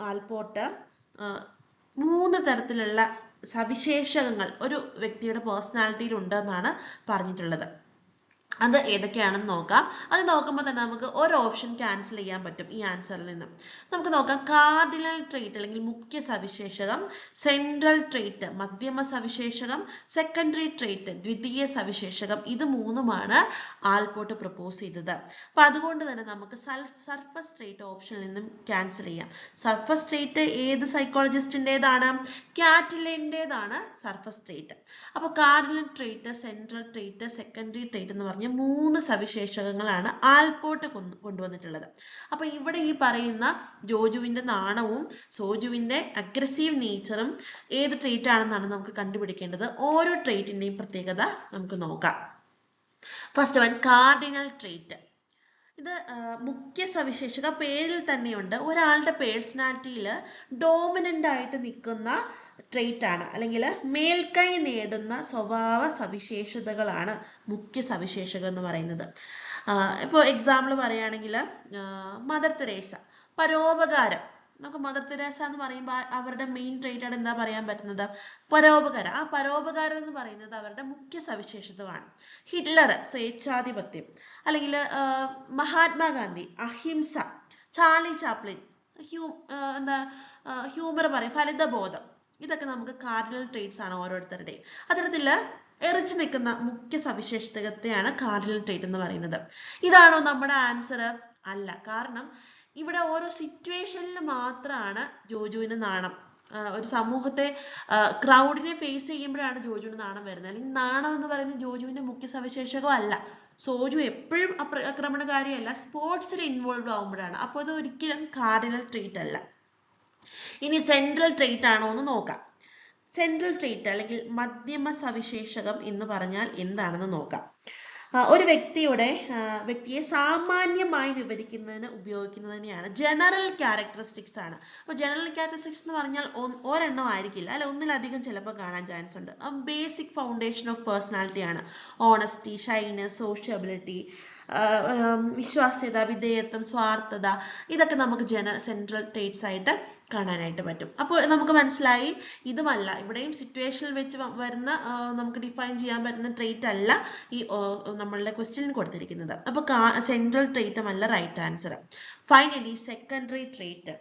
Allport 3 തരത്തിലുള്ള സവിശേഷതകൾ ഒരു വ്യക്തിയുടെ പേഴ്സണാലിറ്റിയിൽ ഉണ്ടെന്നാണ് പറഞ്ഞിട്ടുള്ളത്. അത് ഏതൊക്കെയാണെന്ന് നോക്കാം. അത് നോക്കുമ്പോൾ തന്നെ നമുക്ക് ഒരു ഓപ്ഷൻ ക്യാൻസൽ ചെയ്യാൻ പറ്റും ഈ ആൻസറിൽ നിന്ന്. നമുക്ക് നോക്കാം. കാർഡിനൽ ട്രേറ്റ് അല്ലെങ്കിൽ മുഖ്യ സവിശേഷകം, സെൻട്രൽ ട്രേറ്റ് മധ്യമ സവിശേഷകം, സെക്കൻഡറി ട്രേറ്റ് ദ്വിതീയ സവിശേഷകം. ഇത് മൂന്നുമാണ് ആൽപോർട്ട് പ്രപ്പോസ് ചെയ്തത്. അപ്പൊ അതുകൊണ്ട് തന്നെ നമുക്ക് സർഫസ് ട്രേറ്റ് ഓപ്ഷനിൽ നിന്നും ക്യാൻസൽ ചെയ്യാം. സർഫസ് ട്രേറ്റ് ഏത് സൈക്കോളജിസ്റ്റിൻ്റെതാണ്? കാറ്റിലിൻ്റെതാണ് സർഫസ് ട്രേറ്റ്. അപ്പൊ cardinal trait, central trait, secondary trait എന്ന് പറഞ്ഞ 3 സവിശേഷതകളാണ് ആൽപോർട്ട് കൊണ്ടുവന്നിട്ടുള്ളത്. അപ്പൊ ഇവിടെ ഈ പറയുന്ന ജോജുവിന്റെ നാണവും സോജുവിന്റെ അഗ്രസീവ് നേച്ചറും ഏത് ട്രേറ്റ് ആണെന്നാണ് നമുക്ക് കണ്ടുപിടിക്കേണ്ടത്. ഓരോ ട്രേറ്റിന്റെയും പ്രത്യേകത നമുക്ക് നോക്കാം. First one cardinal trait. ഇത് മുഖ്യ സവിശേഷത പേരിൽ തന്നെയുണ്ട്. ഒരാളുടെ പേഴ്സണാലിറ്റിയിൽ ഡോമിനന്റ് ആയിട്ട് നിൽക്കുന്ന ട്രേറ്റ് ആണ്, അല്ലെങ്കിൽ മേൽക്കൈ നേടുന്ന സ്വഭാവ സവിശേഷതകളാണ് മുഖ്യ സവിശേഷത എന്ന് പറയുന്നത്. ഇപ്പോൾ എക്സാമ്പിൾ പറയുകയാണെങ്കിൽ മദർ തെരേസ, പരോപകാരം. നമുക്ക് മദർ തെരേസ എന്ന് പറയുമ്പോൾ അവരുടെ മെയിൻ ട്രേറ്റ് ആണ് എന്താ പറയാൻ പറ്റുന്നത്? പരോപകാരം. ആ പരോപകാരം എന്ന് പറയുന്നത് അവരുടെ മുഖ്യ സവിശേഷതയാണ്. ഹിറ്റ്ലർ സ്വേച്ഛാധിപത്യം, അല്ലെങ്കിൽ മഹാത്മാഗാന്ധി അഹിംസ, ചാർലി ചാപ്ലിൻ ഹ്യൂമർ പറയും, ഫലിതബോധം. ഇതൊക്കെ നമുക്ക് കാർഡിനൽ ട്രേറ്റ്സ് ആണ് ഓരോരുത്തരുടെയും. അത്തരത്തിൽ എറിച്ചു നിൽക്കുന്ന മുഖ്യ സവിശേഷതയാണ് കാർഡിനൽ ട്രേറ്റ് എന്ന് പറയുന്നത്. ഇതാണോ നമ്മുടെ ആൻസർ? അല്ല. കാരണം ഇവിടെ ഓരോ സിറ്റുവേഷനിൽ മാത്രമാണ് ജോജുവിന് നാണം. ഒരു സമൂഹത്തെ ക്രൗഡിനെ ഫേസ് ചെയ്യുമ്പോഴാണ് ജോജുവിന് നാണം വരുന്നത്. അല്ലെങ്കിൽ നാണം എന്ന് പറയുന്നത് ജോജുവിന്റെ മുഖ്യ സവിശേഷകം അല്ല. സോജു എപ്പോഴും ആക്രമണകാരിയല്ല, സ്പോർട്സിൽ ഇൻവോൾവ് ആവുമ്പോഴാണ്. അപ്പോൾ അത് ഒരിക്കലും കാർഡിനൽ ട്രേറ്റ് അല്ല. ഇനി സെൻട്രൽ ട്രേറ്റ് ആണോ എന്ന് നോക്കാം. സെൻട്രൽ ട്രേറ്റ് അല്ലെങ്കിൽ മധ്യമ സവിശേഷകം എന്ന് പറഞ്ഞാൽ എന്താണെന്ന് നോക്കാം. ഒരു വ്യക്തിയെ സാമാന്യമായി വിവരിക്കുന്നതിന് ഉപയോഗിക്കുന്നതിനെയാണ് ജനറൽ ക്യാരക്ടറിസ്റ്റിക്സ് ആണ്. അപ്പോൾ ജനറൽ ക്യാരക്ടറിസ്റ്റിക്സ് എന്ന് പറഞ്ഞാൽ ഒരെണ്ണം ആയിരിക്കില്ല, അല്ല ഒന്നിലധികം ചിലപ്പോൾ കാണാൻ ചാൻസ് ഉണ്ട്. ബേസിക് ഫൗണ്ടേഷൻ ഓഫ് പേഴ്സണാലിറ്റി ആണ്. ഓണസ്റ്റി, ഷൈനസ്, സോഷ്യബിലിറ്റി, വിശ്വാസ്യത, വിധേയത്വം, സ്വാർത്ഥത, ഇതൊക്കെ നമുക്ക് സെൻട്രൽ ട്രേറ്റ്സ് ആയിട്ട് കാണാനായിട്ട് പറ്റും. അപ്പോൾ നമുക്ക് മനസ്സിലായി ഇതുമല്ല, ഇവിടെയും സിറ്റുവേഷനിൽ വെച്ച് വരുന്ന നമുക്ക് ഡിഫൈൻ ചെയ്യാൻ പറ്റുന്ന ട്രേറ്റ് അല്ല ഈ നമ്മളുടെ ക്വസ്റ്റ്യനിൽ കൊടുത്തിരിക്കുന്നത്. അപ്പോൾ സെൻട്രൽ ട്രേറ്റും അല്ല right answer. Finally secondary trait.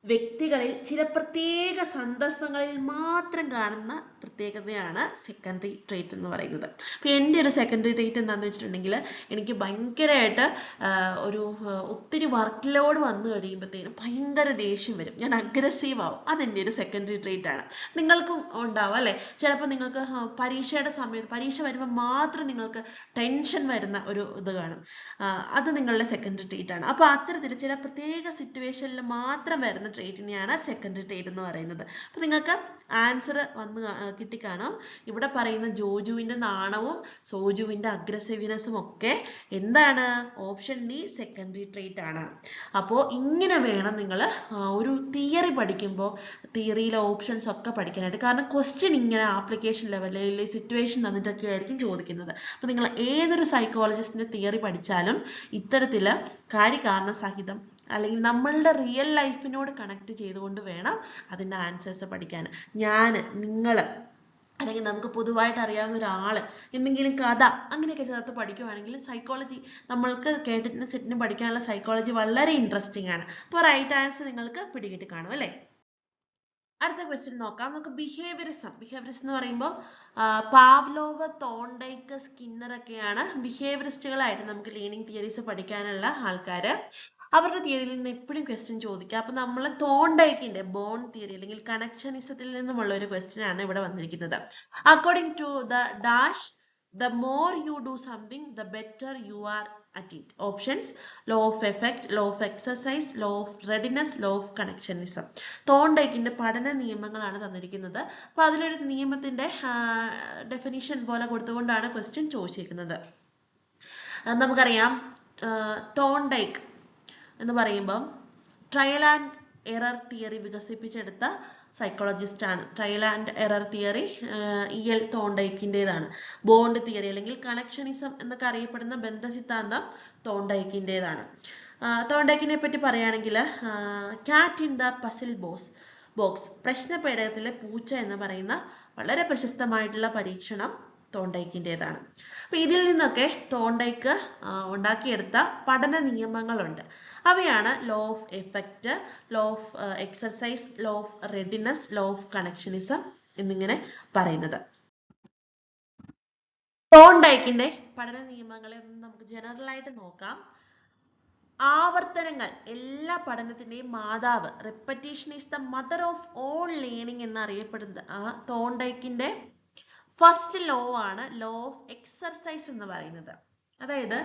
വ്യക്തികളിൽ ചില പ്രത്യേക സന്ദർഭങ്ങളിൽ മാത്രം കാണുന്ന പ്രത്യേകതയാണ് സെക്കൻഡറി ട്രേറ്റ് എന്ന് പറയുന്നത്. അപ്പോൾ എൻ്റെ ഒരു സെക്കൻഡറി ട്രേറ്റ് എന്താണെന്ന് വെച്ചിട്ടുണ്ടെങ്കിൽ എനിക്ക് ഭയങ്കരമായിട്ട് ഒത്തിരി വർക്ക് ലോഡ് വന്നു കഴിയുമ്പോഴത്തേനും ഭയങ്കര ദേഷ്യം വരും, ഞാൻ അഗ്രസീവ് ആവും. അതെൻ്റെ ഒരു സെക്കൻഡറി ട്രേറ്റ് ആണ്. നിങ്ങൾക്കും ഉണ്ടാവും അല്ലേ? ചിലപ്പോൾ നിങ്ങൾക്ക് പരീക്ഷയുടെ സമയത്ത് പരീക്ഷ വരുമ്പോൾ മാത്രം നിങ്ങൾക്ക് ടെൻഷൻ വരുന്ന ഒരു ഇത് കാണും, അത് നിങ്ങളുടെ സെക്കൻഡറി ട്രേറ്റ് ആണ്. അപ്പോൾ അത്തരത്തിൽ ചില പ്രത്യേക സിറ്റുവേഷനിൽ മാത്രം വരുന്ന ട്രേറ്റിനെയാണ് സെക്കൻഡറി ട്രേറ്റ് എന്ന് പറയുന്നത്. അപ്പോൾ നിങ്ങൾക്ക് ആൻസർ വന്ന് കിട്ടിക്കാണും. ഇവിടെ പറയുന്ന ജോജുവിൻ്റെ നാണവും സോജുവിൻ്റെ അഗ്രസീവ്നെസ്സും ഒക്കെ എന്താണ്? ഓപ്ഷൻ ഡി സെക്കൻഡറി ട്രേറ്റ് ആണ്. അപ്പോൾ ഇങ്ങനെ വേണം നിങ്ങൾ ഒരു തിയറി പഠിക്കുമ്പോൾ തിയറിയിലെ ഓപ്ഷൻസ് ഒക്കെ പഠിക്കാനായിട്ട്. കാരണം ക്വസ്റ്റ്യൻ ഇങ്ങനെ ആപ്ലിക്കേഷൻ ലെവലിൽ സിറ്റുവേഷൻ തന്നിട്ടൊക്കെ ആയിരിക്കും ചോദിക്കുന്നത്. അപ്പോൾ നിങ്ങൾ ഏതൊരു സൈക്കോളജിസ്റ്റിൻ്റെ തിയറി പഠിച്ചാലും ഇത്തരത്തിൽ കാര്യകാരണ സഹിതം അല്ലെങ്കിൽ നമ്മളുടെ റിയൽ ലൈഫിനോട് കണക്ട് ചെയ്തുകൊണ്ട് വേണം അതിൻ്റെ ആൻസേഴ്സ് പഠിക്കാൻ. നിങ്ങൾ അല്ലെങ്കിൽ നമുക്ക് പൊതുവായിട്ട് അറിയാവുന്ന ഒരാൾ എന്തെങ്കിലും കഥ അങ്ങനെയൊക്കെ ചേർത്ത് പഠിക്കുവാണെങ്കിൽ സൈക്കോളജി നമ്മൾക്ക് കേട്ടിട്ട് സെറ്റിന് പഠിക്കാനുള്ള സൈക്കോളജി വളരെ ഇൻട്രസ്റ്റിംഗ് ആണ്. അപ്പോൾ റൈറ്റ് ആൻസർ നിങ്ങൾക്ക് പിടികിട്ടി കാണും അല്ലേ? അടുത്ത ക്വസ്റ്റ്യൻ നോക്കാം. നമുക്ക് ബിഹേവിയറിസം എന്ന് പറയുമ്പോൾ പാവ്ലോവ്, തോണ്ടൈക്ക്, സ്കിന്നർ ഒക്കെയാണ് ബിഹേവിയറിസ്റ്റുകളായിട്ട് നമുക്ക് ലേണിംഗ് തിയറീസ് പഠിക്കാനുള്ള ആൾക്കാർ. അവരുടെ തിയറിയിൽ നിന്ന് എപ്പോഴും ക്വസ്റ്റ്യൻ ചോദിക്കുക. അപ്പം നമ്മൾ തോണ്ടൈക്കിന്റെ ബോൺ തിയറി അല്ലെങ്കിൽ കണക്ഷനിസത്തിൽ നിന്നുമുള്ള ഒരു ക്വസ്റ്റ്യൻ ആണ് ഇവിടെ വന്നിരിക്കുന്നത്. According to the dash the more you do something the better you are at it. Options: law of effect, law of exercise, law of readiness, law of connectionism. തോണ്ടൈക്കിന്റെ പഠന നിയമങ്ങളാണ് തന്നിരിക്കുന്നത്. അപ്പോൾ അതിലൊരു നിയമത്തിന്റെ ഡെഫിനിഷൻ പോലെ കൊടുത്തുകൊണ്ടാണ് ക്വസ്റ്റ്യൻ ചോദിച്ചിരിക്കുന്നത്. നമുക്കറിയാം തോണ്ടൈക്ക് എന്ന് പറയുമ്പോൾ ട്രയൽ ആൻഡ് എറർ തിയറി വികസിപ്പിച്ചെടുത്ത സൈക്കോളജിസ്റ്റ് ആണ്. Trial and error theory E L. തോണ്ടൈക്കിൻ്റെതാണ്. ബോണ്ട് തിയറി അല്ലെങ്കിൽ കണക്ഷനിസം എന്നൊക്കെ അറിയപ്പെടുന്ന ബന്ധസിദ്ധാന്തം തോണ്ടൈക്കിൻ്റെതാണ്. തോണ്ടൈക്കിനെ പറ്റി പറയുകയാണെങ്കിൽ cat in the puzzle box പ്രശ്നപേടകത്തിലെ പൂച്ച എന്ന് പറയുന്ന വളരെ പ്രശസ്തമായിട്ടുള്ള പരീക്ഷണം തോണ്ടൈക്കിൻ്റെതാണ്. അപ്പൊ ഇതിൽ നിന്നൊക്കെ തോണ്ടൈക്ക് ഉണ്ടാക്കിയെടുത്ത പഠന നിയമങ്ങളുണ്ട്. അവയാണ് law of effect, law of exercise, law of readiness, law of connectionism എന്നിങ്ങനെ പറയുന്നത്. തോണ്ടൈക്കിന്റെ പഠന നിയമങ്ങളെ ഒന്ന് നമുക്ക് ജനറൽ ആയിട്ട് നോക്കാം. ആവർത്തനങ്ങൾ എല്ലാ പഠനത്തിന്റെയും മാതാവ്, repetition is the mother of all learning എന്നറിയപ്പെടുന്ന തോണ്ടൈക്കിന്റെ ഫസ്റ്റ് ലോ ആണ് ലോ ഓഫ് എക്സർസൈസ് എന്ന് പറയുന്നത്. അതായത്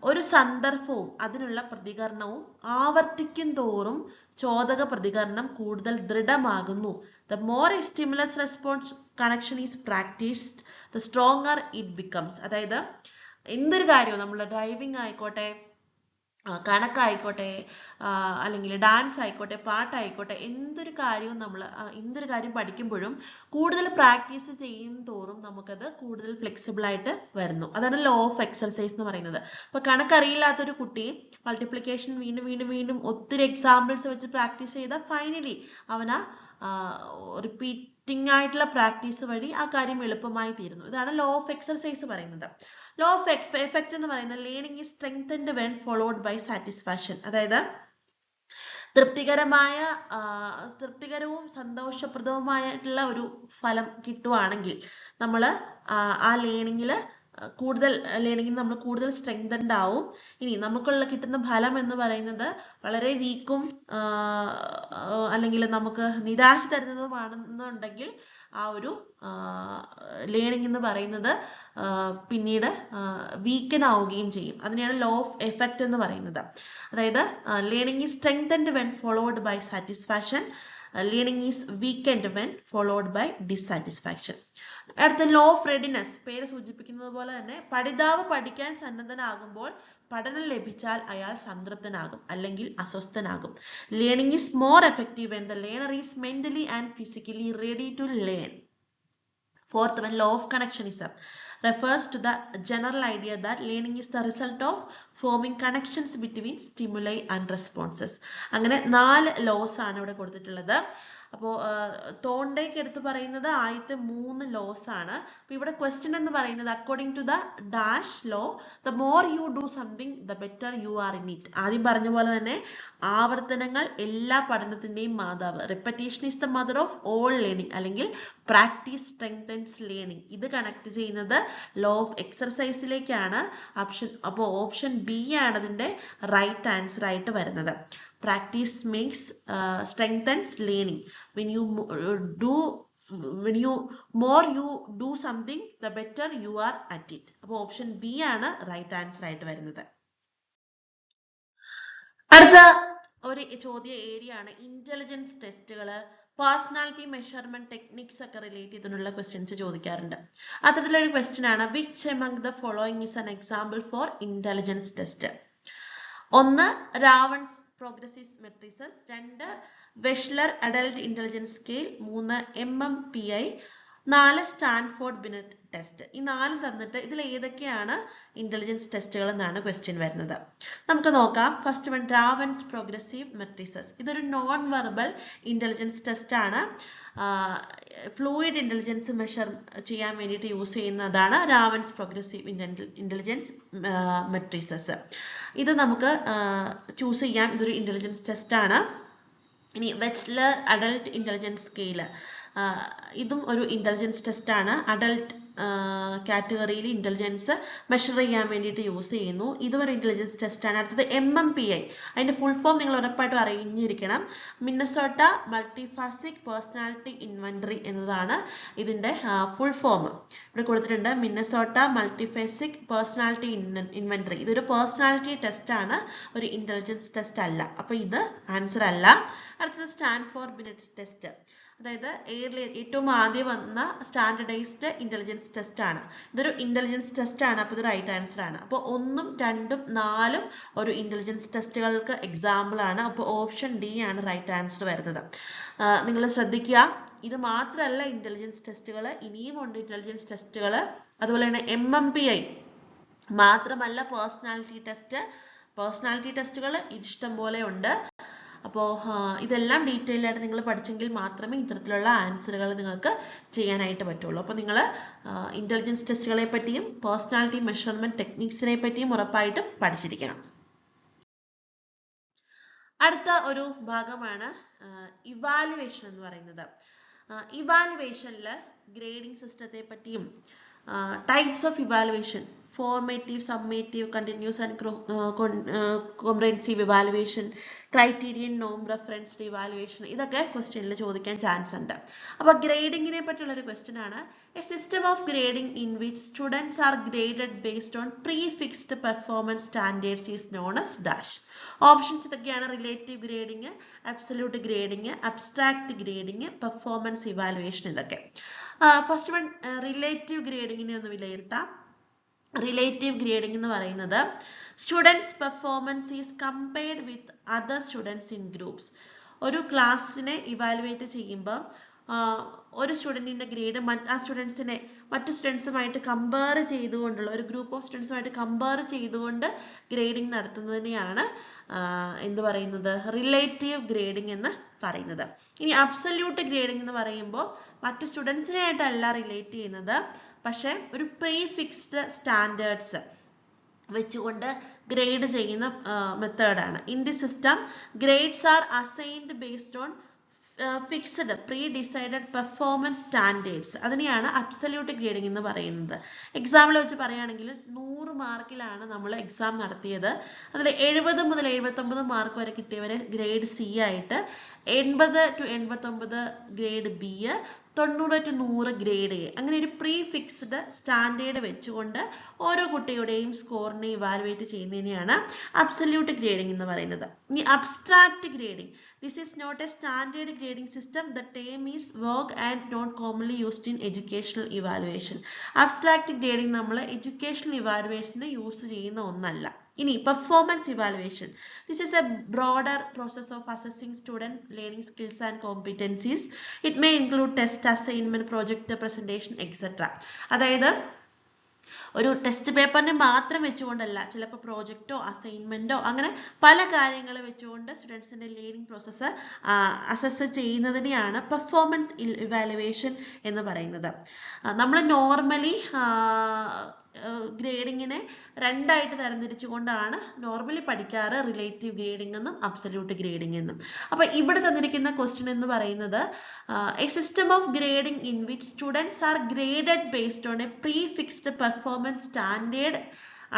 ഒരു സന്ദർഭവും അതിനുള്ള പ്രതികരണവും ആവർത്തിക്കും തോറും ചോദക പ്രതികരണം കൂടുതൽ ദൃഢമാകുന്നു. The more a stimulus response connection is practiced, the stronger it becomes. അതായത് എന്തൊരു കാര്യവും നമ്മൾ ഡ്രൈവിംഗ് ആയിക്കോട്ടെ, കണക്കായിക്കോട്ടെ, അല്ലെങ്കിൽ ഡാൻസ് ആയിക്കോട്ടെ, പാട്ടായിക്കോട്ടെ, എന്തൊരു കാര്യം പഠിക്കുമ്പോഴും കൂടുതൽ പ്രാക്ടീസ് ചെയ്യും തോറും നമുക്കത് കൂടുതൽ ഫ്ലെക്സിബിൾ ആയിട്ട് വരുന്നു. അതാണ് ലോ ഓഫ് എക്സർസൈസ് എന്ന് പറയുന്നത്. അപ്പൊ കണക്കറിയില്ലാത്തൊരു കുട്ടി മൾട്ടിപ്ലിക്കേഷൻ വീണ്ടും ഒത്തിരി എക്സാമ്പിൾസ് വെച്ച് പ്രാക്ടീസ് ചെയ്താൽ ഫൈനലി അവന് റിപ്പീറ്റിംഗ് ആയിട്ടുള്ള പ്രാക്ടീസ് വഴി ആ കാര്യം എളുപ്പമായി തീരുന്നു. ഇതാണ് ലോ ഓഫ് എക്സർസൈസ് പറയുന്നത്. ലോ ഓഫ് എഫക്റ്റ് എന്ന് പറയുന്നത് learning is strengthened when followed by satisfaction. അതായത് തൃപ്തികരവും സന്തോഷപ്രദവുമായിട്ടുള്ള ഒരു ഫലം കിട്ടുവാണെങ്കിൽ നമ്മൾ ആ ലേണിംഗിൽ നമ്മൾ കൂടുതൽ സ്ട്രെങ്തൻഡ് ആവും. ഇനി നമുക്കുള്ള കിട്ടുന്ന ഫലം എന്ന് പറയുന്നത് വളരെ വീക്കും അല്ലെങ്കിൽ നമുക്ക് നിരാശ തരുന്നതുമാണെന്നുണ്ടെങ്കിൽ ആ ഒരു ലേണിംഗ് എന്ന് പറയുന്നത് പിന്നീട് വീക്കൻ ആവുകയും ചെയ്യും. അതിനെയാണ് ലോ ഓഫ് എഫക്റ്റ് എന്ന് പറയുന്നത്. അതായത് learning is strengthened when followed by satisfaction, learning is weakened when followed by dissatisfaction. അടുത്ത ലോ ഓഫ് റെഡിനെസ്, പേര് സൂചിപ്പിക്കുന്നത് പോലെ തന്നെ പഠിതാവ് പഠിക്കാൻ സന്നദ്ധനാകുമ്പോൾ പഠനം ലഭിച്ചാൽ അയാൾ സംതൃപ്തനാകും അല്ലെങ്കിൽ അസ്വസ്ഥനാകും. Learning is more effective when the learner is mentally and physically ready to learn. Fourth one law of connectionism, refers to the general idea that learning is the result of forming connections between stimuli and responses. അങ്ങനെ 4 laws ആണ് ഇവിടെ കൊടുത്തിട്ടുള്ളത്. അപ്പോൾ Thorndike എടുത്ത് പറയുന്നത് ആദ്യത്തെ 3 laws ആണ്. അപ്പോൾ ഇവിടെ ക്വസ്റ്റ്യൻ എന്ന് പറയുന്നത് according to the dash law the more you do something the better you are in it. ആദ്യം പറഞ്ഞ പോലെ തന്നെ ആവർത്തനങ്ങൾ എല്ലാ പഠനത്തിന്റെയും മാതാവ്. Repetition is the mother of all learning അല്ലെങ്കിൽ പ്രാക്ടീസ് സ്ട്രെങ്തൻസ് ലേണിംഗ്. ഇത് കണക്ട് ചെയ്യുന്നത് ലോ ഓഫ് എക്സർസൈസിലേക്കാണ്. അപ്പോൾ ഓപ്ഷൻ ബി ആണ് അതിന്റെ റൈറ്റ് ആൻസർ ആയിട്ട് വരുന്നത്. Practice makes strengthens learning. When you more you do something, the better you are at it. അപ്പോൾ ഓപ്ഷൻ ബി ആണ് റൈറ്റ് ആൻസർ ആയിട്ട് വരുന്നത്. അടുത്ത ഒരു ചോദ്യ ഏരിയ ആണ് ഇന്റലിജൻസ് ടെസ്റ്റുകൾ, പേഴ്സണാലിറ്റി മെഷർമെന്റ് ടെക്നിക്സ് ഒക്കെ റിലേറ്റ് ചെയ്തിട്ടുള്ള ക്വസ്റ്റ്യൻസ് ചോദിക്കാറുണ്ട്. അത്തരത്തിലൊരു ക്വസ്റ്റ്യൻ ആണ് which among the following is an example for intelligence test. 1 Raven's progressive matrices, 2 Wechsler adult intelligence scale, 3 MMPI, 4 Stanford Binet test. ഈ 4 തന്നിട്ട് ഇതിൽ ഏതൊക്കെയാണ് ഇന്റലിജൻസ് ടെസ്റ്റുകൾ എന്നാണ് ക്വസ്റ്റ്യൻ വരുന്നത്. നമുക്ക് നോക്കാം. First one Raven's progressive matrices. ഇതൊരു നോൺ വെർബൽ ഇന്റലിജൻസ് ടെസ്റ്റ് ആണ്. ഫ്ലൂയിഡ് ഇന്റലിജൻസ് മെഷർ ചെയ്യാൻ വേണ്ടിയിട്ട് യൂസ് ചെയ്യുന്നതാണ് രാവൻസ് പ്രോഗ്രസീവ് ഇന്റലിജൻസ് മെട്രിസസ്. ഇത് നമുക്ക് ചൂസ് ചെയ്യാം. ഇതൊരു ഇന്റലിജൻസ് ടെസ്റ്റ് ആണ്. ഇനി വെച്ച്ലർ അഡൽട്ട് ഇന്റലിജൻസ് സ്കെയില്, ഇതും ഒരു ഇന്റലിജൻസ് ടെസ്റ്റ് ആണ്. അഡൽട്ട് കാറ്റഗറിയിൽ ഇന്റലിജൻസ് മെഷർ ചെയ്യാൻ വേണ്ടിയിട്ട് യൂസ് ചെയ്യുന്നു. ഇതും ഒരു ഇന്റലിജൻസ് ടെസ്റ്റ് ആണ്. അടുത്തത് MMPI. അതിന്റെ ഫുൾ ഫോം നിങ്ങൾ ഉറപ്പായിട്ടും അറിഞ്ഞിരിക്കണം. മിന്നസോട്ട മൾട്ടിഫാസിക് പേഴ്സണാലിറ്റി ഇൻവെന്ററി എന്നതാണ് ഇതിന്റെ ഫുൾ ഫോം. ഇവിടെ കൊടുത്തിട്ടുണ്ട് മിന്നസോട്ട മൾട്ടിഫാസിക് പേഴ്സണാലിറ്റി ഇൻവെന്ററി. ഇതൊരു പേഴ്സണാലിറ്റി ടെസ്റ്റ് ആണ്, ഒരു ഇന്റലിജൻസ് ടെസ്റ്റ് അല്ല. അപ്പൊ ഇത് ആൻസർ അല്ല. അടുത്തത് സ്റ്റാൻഫോർഡ് ബിനെറ്റ് ടെസ്റ്റ്. അതായത് ഏറ്റവും ആദ്യം വന്ന സ്റ്റാൻഡർഡൈസ്ഡ് ഇന്റലിജൻസ് ടെസ്റ്റ് ആണ്. ഇതൊരു ഇന്റലിജൻസ് ടെസ്റ്റ് ആണ്. അപ്പോൾ ഇത് റൈറ്റ് ആൻസർ ആണ്. അപ്പോൾ 1, 2, 4 ഒരു ഇന്റലിജൻസ് ടെസ്റ്റുകൾക്ക് എക്സാമ്പിൾ ആണ്. അപ്പോൾ ഓപ്ഷൻ ഡി ആണ് റൈറ്റ് ആൻസർ വരുന്നത്. നിങ്ങൾ ശ്രദ്ധിക്കുക, ഇത് മാത്രമല്ല ഇന്റലിജൻസ് ടെസ്റ്റുകൾ, ഇനിയും ഉണ്ട് ഇന്റലിജൻസ് ടെസ്റ്റുകൾ. അതുപോലെ തന്നെ MMPI മാത്രമല്ല പേഴ്സണാലിറ്റി ടെസ്റ്റുകൾ ഇഷ്ടം പോലെ ഉണ്ട്. അപ്പോൾ ഇതെല്ലാം ഡീറ്റെയിൽ ആയിട്ട് നിങ്ങൾ പഠിച്ചെങ്കിൽ മാത്രമേ ഇത്തരത്തിലുള്ള ആൻസറുകൾ നിങ്ങൾക്ക് ചെയ്യാനായിട്ട് പറ്റുള്ളൂ. അപ്പോൾ നിങ്ങൾ ഇന്റലിജൻസ് ടെസ്റ്റുകളെ പറ്റിയും പേഴ്സണാലിറ്റി മെഷർമെന്റ് ടെക്നിക്സിനെ പറ്റിയും ഉറപ്പായിട്ടും പഠിച്ചിരിക്കണം. അടുത്ത ഒരു ഭാഗമാണ് ഇവാലുവേഷൻ എന്ന് പറയുന്നത്. ഇവാലുവേഷനിൽ ഗ്രേഡിംഗ് സിസ്റ്റത്തെ പറ്റിയും types of evaluation, formative, summative, continuous and comprehensive evaluation, criterion, നോം റെഫറൻസ്ഡ് ഇവാലുവേഷൻ, ഇതൊക്കെ ക്വസ്റ്റ്യനിൽ ചോദിക്കാൻ ചാൻസ് ഉണ്ട്. അപ്പോൾ ഗ്രേഡിങ്ങിനെ പറ്റിയുള്ള ഒരു ക്വസ്റ്റ്യൻ ആണ്. A system of grading in which students are graded based on prefixed performance standards is known as dash. Options ഇതൊക്കെയാണ്. Relative grading, absolute grading, abstract grading, performance evaluation, ഇതൊക്കെ. ഫസ്റ്റ് വൺ റിലേറ്റീവ് ഗ്രേഡിങ്ങിനെ ഒന്ന് വിലയിരുത്താം. Relative grading എന്ന് പറയുന്നത് students performance is compared with other students in groups. ഒരു ക്ലാസ്സിനെ evaluate ചെയ്യുമ്പോൾ ഒരു സ്റ്റുഡൻറ്റിന്റെ ഗ്രേഡ് ആ സ്റ്റുഡൻസിനെ മറ്റു സ്റ്റുഡൻസുമായിട്ട് കമ്പയർ ചെയ്തുകൊണ്ടുള്ള, ഒരു ഗ്രൂപ്പ് ഓഫ് സ്റ്റുഡൻസുമായിട്ട് കമ്പയർ ചെയ്തുകൊണ്ട് ഗ്രേഡിംഗ് നടത്തുന്നതിനെയാണ് എന്ത് പറയുന്നത്, റിലേറ്റീവ് ഗ്രേഡിംഗ് എന്ന് പറയുന്നത്. ഇനി അബ്സല്യൂട്ട് ഗ്രേഡിംഗ് എന്ന് പറയുമ്പോൾ മറ്റു സ്റ്റുഡൻസിനായിട്ടല്ല റിലേറ്റ് ചെയ്യുന്നത്, പക്ഷെ ഒരു പ്രീഫിക്സ്ഡ് സ്റ്റാൻഡേർഡ്സ് വെച്ചുകൊണ്ട് ഗ്രേഡ് ചെയ്യുന്ന മെത്തേഡാണ്. In the system grades are assigned based on fixed predecided performance standards. അതിനെയാണ് അബ്സല്യൂട്ട് ഗ്രേഡിംഗ് എന്ന് പറയുന്നത്. എക്സാമ്പിൾ വെച്ച് പറയുകയാണെങ്കിൽ 100 മാർക്കിലാണ് നമ്മൾ എക്സാം നടത്തിയത്. അതിൽ 70 മുതൽ 79 മാർക്ക് വരെ കിട്ടിയവരെ ഗ്രേഡ് സി ആയിട്ട്, 80 to 89 grade B, 90 to 100 grade A, അങ്ങനെ ഒരു പ്രീ ഫിക്സ്ഡ് സ്റ്റാൻഡേർഡ് വെച്ചുകൊണ്ട് ഓരോ കുട്ടിയുടെയും സ്കോറിനെ ഇവാലുവേറ്റ് ചെയ്യുന്നതിനെയാണ് അബ്സല്യൂട്ട് ഗ്രേഡിംഗ് എന്ന് പറയുന്നത്. ഇനി abstract grading. This is not a standard grading system. The term is vague and not commonly used in educational evaluation. Abstract grading നമ്മൾ educational evaluation use ചെയ്യുന്ന ഒന്നല്ല. ഇനി performance evaluation. This is a broader process of assessing student learning skills and competencies. It may include test, assignment, project, presentation, etc. അതായത് ഒരു text പേപ്പറിനെ മാത്രം വെച്ചുകൊണ്ടല്ല, ചിലപ്പോൾ പ്രോജക്റ്റോ അസൈൻമെന്റോ അങ്ങനെ പല കാര്യങ്ങൾ വെച്ചുകൊണ്ട് സ്റ്റുഡൻസിന്റെ ലേണിംഗ് പ്രോസസ്സ് അസസ് ചെയ്യുന്നതിനെയാണ് പെർഫോമൻസ് ഇവാലുവേഷൻ എന്ന് പറയുന്നത്. നമ്മൾ നോർമലി ഗ്രേഡിങ്ങിനെ രണ്ടായിട്ട് തരംതിരിച്ചുകൊണ്ടാണ് നോർമലി പഠിക്കാറ്, റിലേറ്റീവ് ഗ്രേഡിംഗ് എന്നും അബ്സല്യൂട്ട് ഗ്രേഡിംഗ് എന്നും. അപ്പൊ ഇവിടെ തന്നിരിക്കുന്ന ക്വസ്റ്റ്യൻ എന്ന് പറയുന്നത് a system of grading in which students are graded based on a prefixed performance standard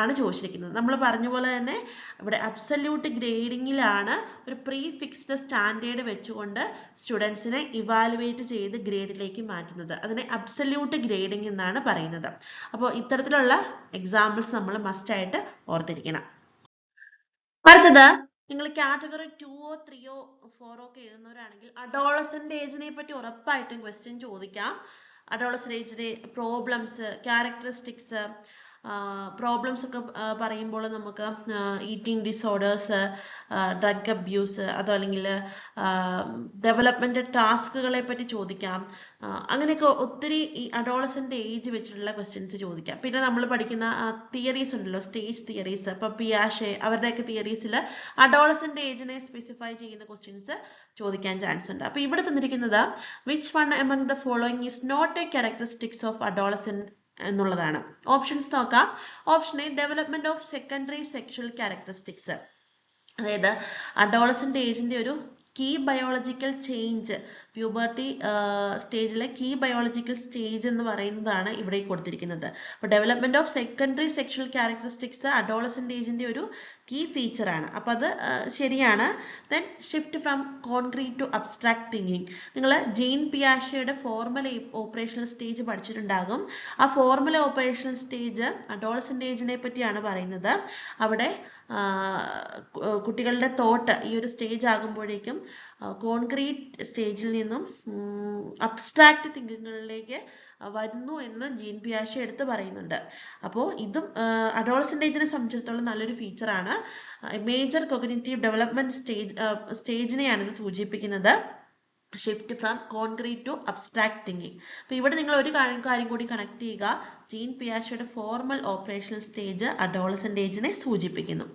ആണ് ചോദിച്ചിരിക്കുന്നത്. നമ്മൾ പറഞ്ഞ പോലെ തന്നെ ഇവിടെ അബ്സല്യൂട്ട് ഗ്രേഡിങ്ങിലാണ് ഒരു പ്രീ ഫിക്സ്ഡ് സ്റ്റാൻഡേർഡ് വെച്ചുകൊണ്ട് സ്റ്റുഡൻസിനെ ഇവാലുവേറ്റ് ചെയ്ത് ഗ്രേഡിലേക്ക് മാറ്റുന്നത്. അതിനെ അബ്സല്യൂട്ട് ഗ്രേഡിംഗ് എന്നാണ് പറയുന്നത്. അപ്പോൾ ഇത്തരത്തിലുള്ള എക്സാമ്പിൾസ് നമ്മൾ മസ്റ്റ് ആയിട്ട് ഓർത്തിരിക്കണം. അടുത്തത്, നിങ്ങൾ കാറ്റഗറി 2ഓ 3ഓ 4ഓ ഒക്കെ എഴുതുന്നവരാണെങ്കിൽ അഡോളസന്റ് ഏജിനെ പറ്റി ഉറപ്പായിട്ടും ക്വസ്റ്റ്യൻ ചോദിക്കാം. അഡോളസന്റ് ഏജിന്റെ പ്രോബ്ലംസ്, ക്യാരക്ടറിസ്റ്റിക്സ്, പ്രോബ്ലംസ് ഒക്കെ പറയുമ്പോൾ നമുക്ക് ഈറ്റിംഗ് ഡിസോർഡേഴ്സ്, ഡ്രഗ് അബ്യൂസ്, അതോ അല്ലെങ്കിൽ ഡെവലപ്മെന്റ് ടാസ്കുകളെ പറ്റി ചോദിക്കാം. അങ്ങനെയൊക്കെ ഒത്തിരി ഈ അഡോളസന്റ് ഏജ് വെച്ചിട്ടുള്ള ക്വസ്റ്റ്യൻസ് ചോദിക്കാം. പിന്നെ നമ്മൾ പഠിക്കുന്ന തിയറീസ് ഉണ്ടല്ലോ, സ്റ്റേജ് തിയറീസ്, ഇപ്പൊ പിയാഷെ അവരുടെയൊക്കെ തിയറീസിൽ അഡോളസന്റ് ഏജിനെ സ്പെസിഫൈ ചെയ്യുന്ന ക്വസ്റ്റ്യൻസ് ചോദിക്കാൻ ചാൻസ് ഉണ്ട്. അപ്പൊ ഇവിടെ തന്നിരിക്കുന്നത് which one among the following is not a characteristics of adolescent എന്നുള്ളതാണ്. ഓപ്ഷൻസ് നോക്കാം. Option A, development of secondary sexual characteristics, അതായത് അഡോളസന്റ് ഏജിന്റെ ഒരു കീ ബയോളജിക്കൽ ചേഞ്ച്, പ്യൂബർട്ടി സ്റ്റേജിലെ കീ ബയോളജിക്കൽ സ്റ്റേജ് എന്ന് പറയുന്നതാണ് ഇവിടെ കൊടുത്തിരിക്കുന്നത്. അപ്പോൾ development of secondary sexual characteristics adolescent ഏജിന്റെ ഒരു കീ ഫീച്ചർ ആണ്. അപ്പം അത് ശരിയാണ്. Then shift from concrete to abstract thinking. നിങ്ങൾ ജെയിൻ പിയാഷെയുടെ ഫോർമൽ ഓപ്പറേഷണൽ സ്റ്റേജ് പഠിച്ചിട്ടുണ്ടാകും. ആ ഫോർമൽ ഓപ്പറേഷണൽ സ്റ്റേജ് അഡോളസന്റ് ഏജിനെ പറ്റിയാണ് പറയുന്നത്. അവിടെ കുട്ടികളുടെ തോട്ട് ഈ ഒരു സ്റ്റേജ് ആകുമ്പോഴേക്കും കോൺക്രീറ്റ് സ്റ്റേജിൽ നിന്നും അബ്സ്ട്രാക്ട് തിങ്കിങ്ങുകളിലേക്ക് വരുന്നു എന്ന് ജീൻ പിയാഷെ എടുത്ത് പറയുന്നുണ്ട്. അപ്പോൾ ഇതും അഡോളസന്റ് ഏജിനെ സംബന്ധിച്ചിടത്തോളം നല്ലൊരു ഫീച്ചറാണ്. മേജർ കോഗ്നിറ്റീവ് ഡെവലപ്മെന്റ് സ്റ്റേജിനെയാണ് ഇത് സൂചിപ്പിക്കുന്നത്. Shift from concrete to abstract thinking. അപ്പോൾ ഇവിടെ നിങ്ങൾ ഒരു കാര്യം കൂടി കണക്ട് ചെയ്യുക. ജീൻ പിയാഷെയുടെ ഫോർമൽ ഓപ്പറേഷണൽ സ്റ്റേജ് അഡോളസന്റ് ഏജിനെ സൂചിപ്പിക്കുന്നു.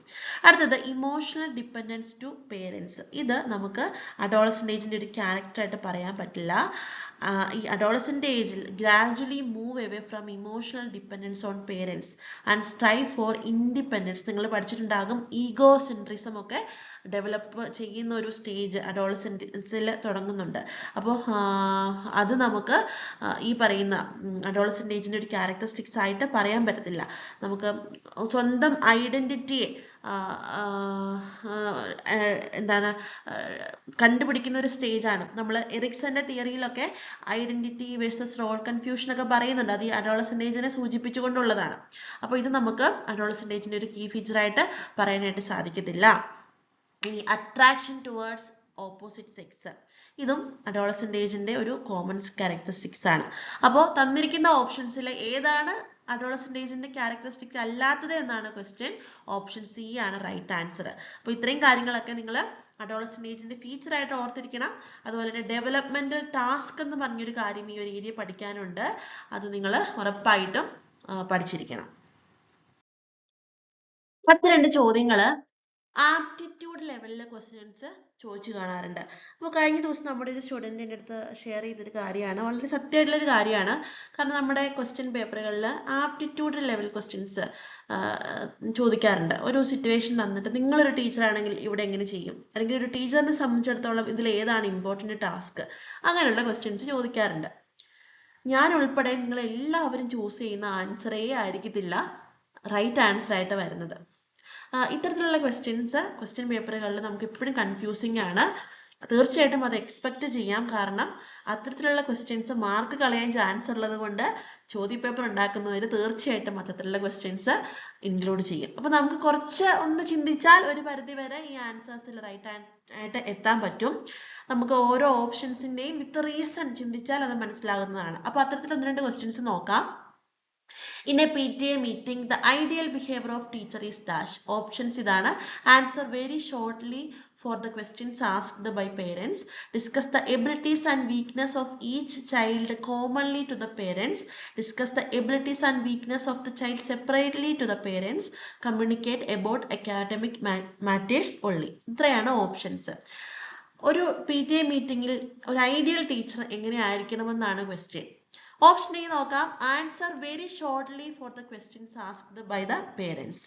അടുത്തത്, ഇമോഷണൽ ഡിപ്പെൻഡൻസ് ടു പേരൻസ്. ഇത് നമുക്ക് അഡോളസന്റ് ഏജിന്റെ ഒരു ക്യാരക്ടർ ആയിട്ട് പറയാൻ പറ്റില്ല. ഈ അഡോളസന്റ് ഏജിൽ gradually move away from emotional dependence on parents and strive for independence. നിങ്ങൾ പഠിച്ചിട്ടുണ്ടാകും ഈഗോ സെൻട്രിസം ഒക്കെ ഡെവലപ്പ് ചെയ്യുന്ന ഒരു സ്റ്റേജ് അഡോളസെൻസിൽ തുടങ്ങുന്നുണ്ട്. അപ്പോൾ അത് നമുക്ക് ഈ പറയുന്ന അഡോളസെന്റ് ഏജിന്റെ ഒരു ക്യാരക്ടറിസ്റ്റിക്സ് ആയിട്ട് പറയാൻ പറ്റത്തില്ല. നമുക്ക് സ്വന്തം ഐഡന്റിറ്റിയെ എന്താണ് കണ്ടുപിടിക്കുന്ന ഒരു സ്റ്റേജാണ്. നമ്മൾ എറിക്സന്റെ തിയറിയിലൊക്കെ ഐഡന്റിറ്റി വേഴ്സസ് റോൾ കൺഫ്യൂഷൻ ഒക്കെ പറയുന്നുണ്ട്. അത് ഈ അഡോളസെന്റ് ഏജിനെ സൂചിപ്പിച്ചുകൊണ്ടുള്ളതാണ്. അപ്പോൾ ഇത് നമുക്ക് അഡോളസെന്റ് ഏജിന്റെ ഒരു കീ ഫീച്ചർ ആയിട്ട് പറയാനായിട്ട് സാധിക്കത്തില്ല. ഇനി അട്രാക്ഷൻ ടുവേർഡ്സ് ഓപ്പോസിറ്റ് സെക്സ്, ഇതും അഡോളസെന്റ് ഏജിന്റെ ഒരു കോമൺ ക്യാരക്ടറിസ്റ്റിക്സ് ആണ്. അപ്പോൾ തന്നിരിക്കുന്ന ഓപ്ഷൻസിൽ ഏതാണ് അഡോളസെന്റ് ഏജിന്റെ ക്യാരക്ടറിസ്റ്റിക്സ് അല്ലാത്തത് എന്നാണ് ക്വസ്റ്റ്യൻ. ഓപ്ഷൻ സി ആണ് റൈറ്റ് ആൻസർ. അപ്പോൾ ഇത്രയും കാര്യങ്ങളൊക്കെ നിങ്ങൾ അഡോളസെന്റ് ഏജിന്റെ ഫീച്ചർ ആയിട്ട് ഓർത്തിരിക്കണം. അതുപോലെ തന്നെ ഡെവലപ്മെന്റൽ ടാസ്ക് എന്ന് പറഞ്ഞൊരു കാര്യം ഈ ഒരു ഏരിയ പഠിക്കാനുണ്ട്. അത് നിങ്ങൾ ഉറപ്പായിട്ടും പഠിച്ചിരിക്കണം. 2 ചോദ്യങ്ങൾ ആപ്റ്റിറ്റ്യൂഡ് ലെവലിലെ ക്വസ്റ്റ്യൻസ് ചോദിച്ചു കാണാറുണ്ട്. അപ്പോൾ കഴിഞ്ഞ ദിവസം നമ്മുടെ ഒരു സ്റ്റുഡൻറ്റ് എൻ്റെ അടുത്ത് ഷെയർ ചെയ്തൊരു കാര്യമാണ്, വളരെ സത്യമായിട്ടുള്ളൊരു കാര്യമാണ്. കാരണം നമ്മുടെ ക്വസ്റ്റ്യൻ പേപ്പറുകളിൽ ആപ്റ്റിറ്റ്യൂഡ് ലെവൽ ക്വസ്റ്റ്യൻസ് ചോദിക്കാറുണ്ട്. ഒരു സിറ്റുവേഷൻ തന്നിട്ട് നിങ്ങളൊരു ടീച്ചറാണെങ്കിൽ ഇവിടെ എങ്ങനെ ചെയ്യും, അല്ലെങ്കിൽ ഒരു ടീച്ചറിനെ സംബന്ധിച്ചിടത്തോളം ഇതിൽ ഏതാണ് ഇമ്പോർട്ടൻ്റ് ടാസ്ക്, അങ്ങനെയുള്ള ക്വസ്റ്റ്യൻസ് ചോദിക്കാറുണ്ട്. ഞാൻ ഉൾപ്പെടെ നിങ്ങൾ എല്ലാവരും ചൂസ് ചെയ്യുന്ന ആൻസറേ ആയിരിക്കത്തില്ല റൈറ്റ് ആൻസർ ആയിട്ട് വരുന്നത്. ഇത്തരത്തിലുള്ള ക്വസ്റ്റ്യൻ പേപ്പറുകളിൽ നമുക്ക് എപ്പോഴും കൺഫ്യൂസിങ് ആണ്. തീർച്ചയായിട്ടും അത് എക്സ്പെക്ട് ചെയ്യാം. കാരണം അത്തരത്തിലുള്ള ക്വസ്റ്റ്യൻസ് മാർക്ക് കളയാൻ ചാൻസ് ഉള്ളത് കൊണ്ട് ചോദ്യപേപ്പർ ഉണ്ടാക്കുന്നവർ തീർച്ചയായിട്ടും അത്തരത്തിലുള്ള ക്വസ്റ്റ്യൻസ് ഇൻക്ലൂഡ് ചെയ്യും. അപ്പോൾ നമുക്ക് കുറച്ച് ഒന്ന് ചിന്തിച്ചാൽ ഒരു പരിധി വരെ ഈ ആൻസേഴ്സിൽ റൈറ്റ് ആയിട്ട് എത്താൻ പറ്റും. നമുക്ക് ഓരോ ഓപ്ഷൻസിന്റെയും വിത്ത് റീസൺ ചിന്തിച്ചാൽ അത് മനസ്സിലാകുന്നതാണ്. അപ്പോൾ അത്തരത്തിൽ 1-2 ക്വസ്റ്റ്യൻസ് നോക്കാം. In a PTA meeting, the ideal behavior of teacher is dash. Options ഇതാണ്. Answer very shortly for the questions asked by parents. Discuss the abilities and weakness of each child commonly to the parents. Discuss the abilities and weakness of the child separately to the parents. Communicate about academic matters only. ഇത്രയാണ് options. ഒരു PTA മീറ്റിംഗിൽ ഒരു ideal teacher എങ്ങനെയായിരിക്കണമെന്നാണ് question. Option A നോക്കാം. Answer very shortly for the questions asked by the parents.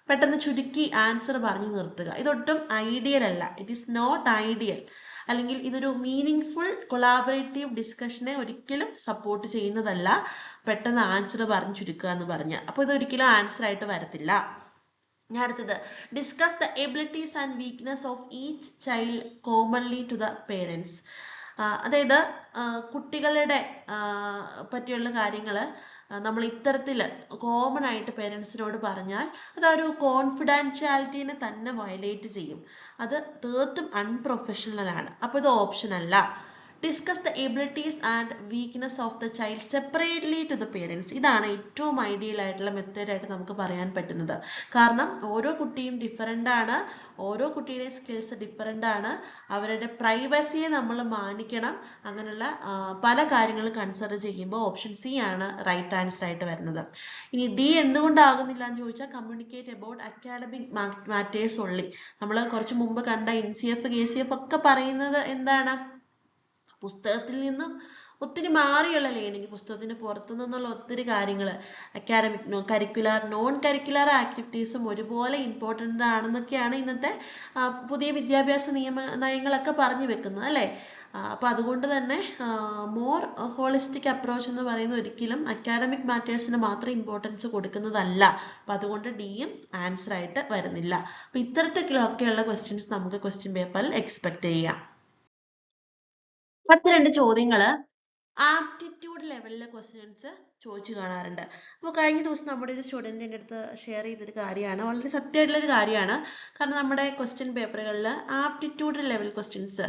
പെട്ടെന്ന് ചുരുക്കി answer പറഞ്ഞു നിർത്തുക. ഇതൊട്ടും ഐഡിയൽ അല്ല. It is not ideal. അല്ലെങ്കിൽ ഇതൊരു മീനിങ് ഫുൾ കൊളാബറേറ്റീവ് ഡിസ്കഷനെ ഒരിക്കലും സപ്പോർട്ട് ചെയ്യുന്നതല്ല. പെട്ടെന്ന് ആൻസർ പറഞ്ഞു ചുരുക്കുക എന്ന് പറഞ്ഞാൽ. അപ്പോൾ ഇതൊരിക്കലും ആൻസർ ആയിട്ട് വരത്തില്ല. ഞാൻ അടുത്തത്, discuss the abilities and weakness of each child commonly to the parents. അതായത് കുട്ടികളുടെ പറ്റിയുള്ള കാര്യങ്ങൾ നമ്മൾ ഇത്തരത്തിൽ കോമൺ ആയിട്ട് പേരൻസിനോട് പറഞ്ഞാൽ അതൊരു കോൺഫിഡൻഷ്യാലിറ്റീനെ തന്നെ വയലേറ്റ് ചെയ്യും. അത് തീർത്തും അൺപ്രൊഫഷണൽ ആണ്. അപ്പോൾ ഇത് ഓപ്ഷൻ അല്ല. Discuss the abilities and weakness of the child separately to the parents. ഇതാണ് ഏറ്റവും ഐഡിയൽ ആയിട്ടുള്ള മെത്തേഡായിട്ട് നമുക്ക് പറയാൻ പറ്റുന്നത്. കാരണം ഓരോ കുട്ടിയും ഡിഫറൻ്റ് ആണ്. ഓരോ കുട്ടിയുടെ സ്കിൽസ് ഡിഫറൻ്റ് ആണ്. അവരുടെ പ്രൈവസിയെ നമ്മൾ മാനിക്കണം. അങ്ങനെയുള്ള പല കാര്യങ്ങളും കൺസിഡർ ചെയ്യുമ്പോൾ ഓപ്ഷൻ സി ആണ് റൈറ്റ് ആൻസർ ആയിട്ട് വരുന്നത്. ഇനി ഡി എന്തുകൊണ്ടാകുന്നില്ല എന്ന് ചോദിച്ചാൽ communicate about academic matters only. നമ്മൾ കുറച്ച് മുമ്പ് കണ്ട NCF KCF ഒക്കെ പറയുന്നത് എന്താണ്? പുസ്തകത്തിൽ നിന്നും ഒത്തിരി മാറിയുള്ള ലേണിംഗ്, പുസ്തകത്തിന് പുറത്തു നിന്നുള്ള ഒത്തിരി കാര്യങ്ങൾ, അക്കാഡമിക് കരിക്കുലർ നോൺ കരിക്കുലർ ആക്ടിവിറ്റീസും ഒരുപോലെ ഇമ്പോർട്ടൻ്റ് ആണെന്നൊക്കെയാണ് ഇന്നത്തെ പുതിയ വിദ്യാഭ്യാസ നയങ്ങളൊക്കെ പറഞ്ഞു വെക്കുന്നത് അല്ലേ. അപ്പോൾ അതുകൊണ്ട് തന്നെ മോർ ഹോളിസ്റ്റിക് അപ്രോച്ച് എന്ന് പറയുന്നത് ഒരിക്കലും അക്കാഡമിക് മാറ്റേഴ്സിന് മാത്രം ഇമ്പോർട്ടൻസ് കൊടുക്കുന്നതല്ല. അപ്പം അതുകൊണ്ട് ഡിയും ആൻസർ ആയിട്ട് വരുന്നില്ല. അപ്പം ഇത്തരത്തിലൊക്കെയുള്ള ക്വസ്റ്റ്യൻസ് നമുക്ക് ക്വസ്റ്റ്യൻ പേപ്പറിൽ എക്സ്പെക്ട് ചെയ്യാം. 2 ചോദ്യങ്ങൾ ആപ്റ്റിറ്റ്യൂഡ് ലെവലിലെ ക്വസ്റ്റ്യൻസ് ചോദിച്ചു കാണാറുണ്ട്. അപ്പോൾ കഴിഞ്ഞ ദിവസം നമ്മുടെ ഒരു സ്റ്റുഡൻറ്റ് എൻ്റെ അടുത്ത് ഷെയർ ചെയ്തൊരു കാര്യമാണ്, വളരെ സത്യമായിട്ടുള്ളൊരു കാര്യമാണ്. കാരണം നമ്മുടെ ക്വസ്റ്റ്യൻ പേപ്പറുകളിൽ ആപ്റ്റിറ്റ്യൂഡ് ലെവൽ ക്വസ്റ്റ്യൻസ്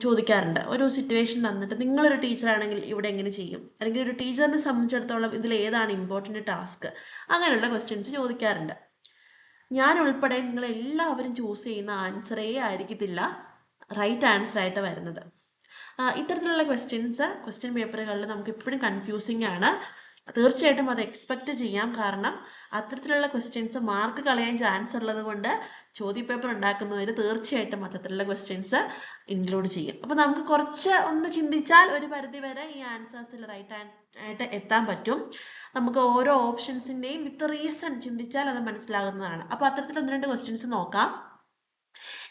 ചോദിക്കാറുണ്ട്. ഒരു സിറ്റുവേഷൻ തന്നിട്ട് നിങ്ങളൊരു ടീച്ചറാണെങ്കിൽ ഇവിടെ എങ്ങനെ ചെയ്യും, അല്ലെങ്കിൽ ഒരു ടീച്ചറിനെ സംബന്ധിച്ചിടത്തോളം ഇതിൽ ഏതാണ് ഇമ്പോർട്ടൻ്റ് ടാസ്ക്, അങ്ങനെയുള്ള ക്വസ്റ്റ്യൻസ് ചോദിക്കാറുണ്ട്. ഞാൻ ഉൾപ്പെടെ നിങ്ങളെല്ലാവരും ചൂസ് ചെയ്യുന്ന ആൻസറേ ആയിരിക്കത്തില്ല റൈറ്റ് ആൻസർ ആയിട്ട് വരുന്നത്. ഇത്തരത്തിലുള്ള ക്വസ്റ്റ്യൻ പേപ്പറുകളിൽ നമുക്ക് എപ്പോഴും കൺഫ്യൂസിങ് ആണ്. തീർച്ചയായിട്ടും അത് എക്സ്പെക്ട് ചെയ്യാം. കാരണം അത്തരത്തിലുള്ള ക്വസ്റ്റ്യൻസ് മാർക്ക് കളയാൻ ചാൻസ് ഉള്ളത് കൊണ്ട് ചോദ്യപേപ്പർ ഉണ്ടാക്കുന്നവർ തീർച്ചയായിട്ടും അത്തരത്തിലുള്ള ക്വസ്റ്റ്യൻസ് ഇൻക്ലൂഡ് ചെയ്യും. അപ്പോൾ നമുക്ക് കുറച്ച് ഒന്ന് ചിന്തിച്ചാൽ ഒരു പരിധി വരെ ഈ ആൻസേഴ്സിൽ റൈറ്റ് ആയിട്ട് എത്താൻ പറ്റും. നമുക്ക് ഓരോ ഓപ്ഷൻസിൻ്റെയും വിത്ത് റീസൺ ചിന്തിച്ചാൽ അത് മനസ്സിലാകുന്നതാണ്. അപ്പോൾ അത്തരത്തിൽ 1-2 ക്വസ്റ്റ്യൻസ് നോക്കാം.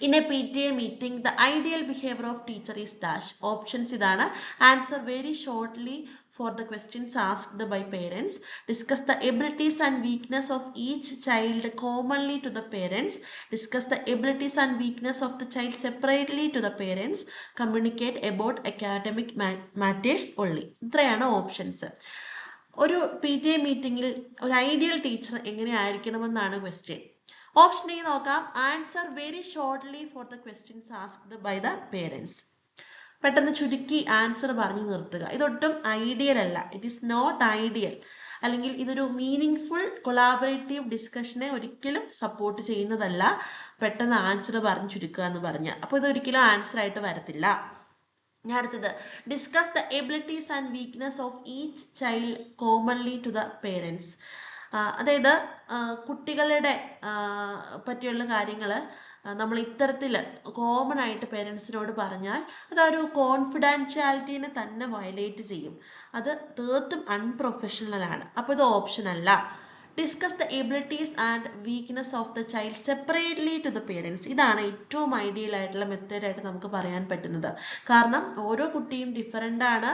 In a PTA meeting, the ideal behavior of teacher is dash. Options idana. Answer very shortly for the questions asked by parents. Discuss the abilities and weakness of each child commonly to the parents. Discuss the abilities and weakness of the child separately to the parents. Communicate about academic matters only. ഇത്രയാണ് options. ഒരു PTA മീറ്റിംഗിൽ ഒരു ideal teacher എങ്ങനെയായിരിക്കണമെന്നാണ് question. Option A നോക്കാം. Answer very shortly for the questions asked by the parents. പെട്ടെന്ന് ചുരുക്കി answer പറഞ്ഞു നിർത്തുക. ഇതൊട്ടും ഐഡിയൽ അല്ല. It is not ideal. അല്ലെങ്കിൽ ഇതൊരു മീനിങ് ഫുൾ കൊളാബറേറ്റീവ് ഡിസ്കഷനെ ഒരിക്കലും സപ്പോർട്ട് ചെയ്യുന്നതല്ല. പെട്ടെന്ന് ആൻസർ പറഞ്ഞു ചുരുക്കുക എന്ന് പറഞ്ഞാൽ. അപ്പോൾ ഇതൊരിക്കലും ആൻസർ ആയിട്ട് വരത്തില്ല. ഞാൻ അടുത്തത്, discuss the abilities and weakness of each child commonly to the parents. അതായത് കുട്ടികളുടെ പറ്റിയുള്ള കാര്യങ്ങൾ നമ്മൾ ഇത്തരത്തിൽ കോമൺ ആയിട്ട് പേരൻസിനോട് പറഞ്ഞാൽ അതൊരു കോൺഫിഡൻഷ്യാലിറ്റീനെ തന്നെ വയലേറ്റ് ചെയ്യും. അത് തീർത്തും അൺപ്രൊഫഷണൽ ആണ്. അപ്പോൾ ഇത് ഓപ്ഷൻ അല്ല. Discuss the abilities and weakness of the child separately to the parents. ഇതാണ് ഏറ്റവും ഐഡിയൽ ആയിട്ടുള്ള മെത്തേഡായിട്ട് നമുക്ക് പറയാൻ പറ്റുന്നത്. കാരണം ഓരോ കുട്ടിയും ഡിഫറൻ്റ് ആണ്.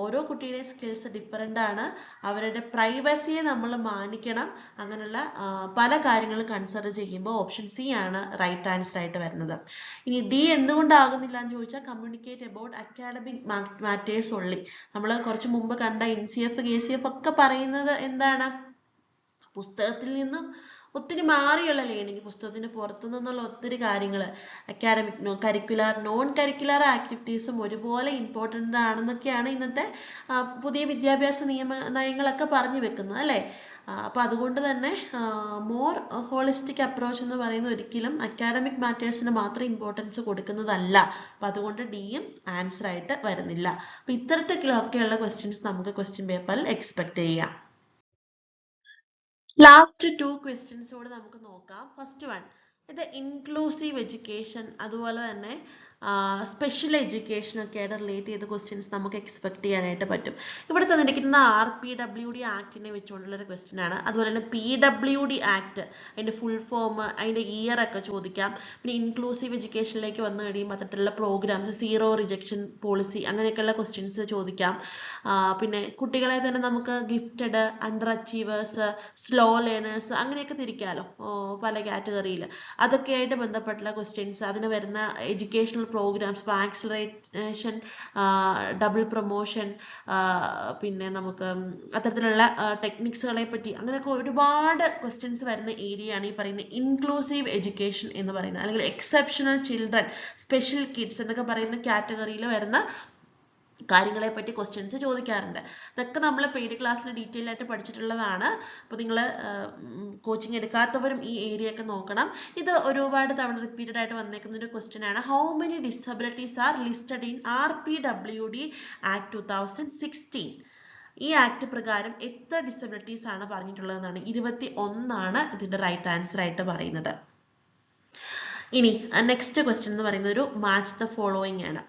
ഓരോ കുട്ടിയുടെ സ്കിൽസ് ഡിഫറൻ്റ് ആണ്. അവരുടെ പ്രൈവസിയെ നമ്മൾ മാനിക്കണം. അങ്ങനെയുള്ള പല കാര്യങ്ങളും കൺസിഡർ ചെയ്യുമ്പോൾ ഓപ്ഷൻ സി ആണ് റൈറ്റ് ആൻസർ ആയിട്ട് വരുന്നത്. ഇനി ഡി എന്തുകൊണ്ടാകുന്നില്ല എന്ന് ചോദിച്ചാൽ communicate about academic matters only. നമ്മൾ കുറച്ച് മുമ്പ് കണ്ട NCF KCF ഒക്കെ പറയുന്നത് എന്താണ്? പുസ്തകത്തിൽ നിന്നും ഒത്തിരി മാറിയുള്ള ലേണിംഗ്, പുസ്തകത്തിന് പുറത്തു നിന്നുള്ള ഒത്തിരി കാര്യങ്ങൾ, അക്കാഡമിക് കരിക്കുലർ നോൺ കരിക്കുലർ ആക്ടിവിറ്റീസും ഒരുപോലെ ഇമ്പോർട്ടൻ്റ് ആണെന്നൊക്കെയാണ് ഇന്നത്തെ പുതിയ വിദ്യാഭ്യാസ നയങ്ങളൊക്കെ പറഞ്ഞു വെക്കുന്നത് അല്ലേ. അപ്പോൾ അതുകൊണ്ട് തന്നെ മോർ ഹോളിസ്റ്റിക് അപ്രോച്ച് എന്ന് പറയുന്നത് ഒരിക്കലും അക്കാഡമിക് മാറ്റേഴ്സിന് മാത്രം ഇമ്പോർട്ടൻസ് കൊടുക്കുന്നതല്ല. അപ്പം അതുകൊണ്ട് ഡിയും ആൻസർ ആയിട്ട് വരുന്നില്ല. അപ്പം ഇത്തരത്തിലൊക്കെയുള്ള ക്വസ്റ്റ്യൻസ് നമുക്ക് ക്വസ്റ്റ്യൻ പേപ്പറിൽ എക്സ്പെക്ട് ചെയ്യാം. ലാസ്റ്റ് 2 ക്വസ്റ്റ്യൻസ് കൂടെ നമുക്ക് നോക്കാം. ഫസ്റ്റ് വൺ, ഇത് ഇൻക്ലൂസീവ് എഡ്യൂക്കേഷൻ അതുപോലെ തന്നെ സ്പെഷ്യൽ എഡ്യൂക്കേഷൻ ഒക്കെ ആയിട്ട് റിലേറ്റ് ചെയ്ത ക്വസ്റ്റ്യൻസ് നമുക്ക് എക്സ്പെക്ട് ചെയ്യാനായിട്ട് പറ്റും. ഇവിടെ തന്നിരിക്കുന്ന RPWD ആക്ടിനെ വെച്ചുകൊണ്ടുള്ളൊരു ക്വസ്റ്റ്യൻ ആണ്. അതുപോലെ തന്നെ PWD ആക്ട്, അതിൻ്റെ ഫുൾ ഫോം, അതിൻ്റെ ഇയർ ഒക്കെ ചോദിക്കാം. പിന്നെ ഇൻക്ലൂസീവ് എഡ്യൂക്കേഷനിലേക്ക് വന്നു കഴിയുമ്പോൾ അത്തരത്തിലുള്ള പ്രോഗ്രാംസ്, സീറോ റിജക്ഷൻ പോളിസി, അങ്ങനെയൊക്കെയുള്ള ക്വസ്റ്റ്യൻസ് ചോദിക്കാം. പിന്നെ കുട്ടികളെ തന്നെ നമുക്ക് gifted, under achievers, slow learners അങ്ങനെയൊക്കെ തിരിക്കാമല്ലോ പല കാറ്റഗറിയിൽ. അതൊക്കെയായിട്ട് ബന്ധപ്പെട്ടുള്ള ക്വസ്റ്റ്യൻസ്, അതിന് വരുന്ന എഡ്യൂക്കേഷണൽ പ്രോഗ്രാംസ്, ഇപ്പോൾ ആക്സിലറേഷൻ, ഡബിൾ പ്രൊമോഷൻ, പിന്നെ നമുക്ക് അത്തരത്തിലുള്ള ടെക്നിക്സുകളെ പറ്റി അങ്ങനെയൊക്കെ ഒരുപാട് ക്വസ്റ്റ്യൻസ് വരുന്ന ഏരിയയാണ് ഈ പറയുന്ന ഇൻക്ലൂസീവ് എഡ്യൂക്കേഷൻ എന്ന് പറയുന്നത്, അല്ലെങ്കിൽ എക്സെപ്ഷണൽ ചിൽഡ്രൻ, സ്പെഷ്യൽ കിഡ്സ് എന്നൊക്കെ പറയുന്ന കാറ്റഗറിയിൽ വരുന്ന കാര്യങ്ങളെ പറ്റി ക്വസ്റ്റ്യൻസ് ചോദിക്കാറുണ്ട്. ഇതൊക്കെ നമ്മൾ പെയ്ഡ് ക്ലാസ്സിൽ ഡീറ്റെയിൽ ആയിട്ട് പഠിച്ചിട്ടുള്ളതാണ്. അപ്പോൾ നിങ്ങൾ കോച്ചിങ് എടുക്കാത്തവരും ഈ ഏരിയ ഒക്കെ നോക്കണം. ഇത് ഒരുപാട് തവണ റിപ്പീറ്റഡ് ആയിട്ട് വന്നേക്കുന്ന ഒരു ക്വസ്റ്റ്യൻ ആണ്. How many disabilities R listed in RPWD act 2016? ഈ ആക്ട് പ്രകാരം എത്ര ഡിസബിലിറ്റീസ് ആണ് പറഞ്ഞിട്ടുള്ളതെന്നാണ്. 21 ഇതിന്റെ റൈറ്റ് ആൻസർ ആയിട്ട് പറയുന്നത്. ഇനി നെക്സ്റ്റ് ക്വസ്റ്റ്യൻ എന്ന് പറയുന്നത് ഒരു മാച്ച് ദ ഫോളോയിങ് ആണ്.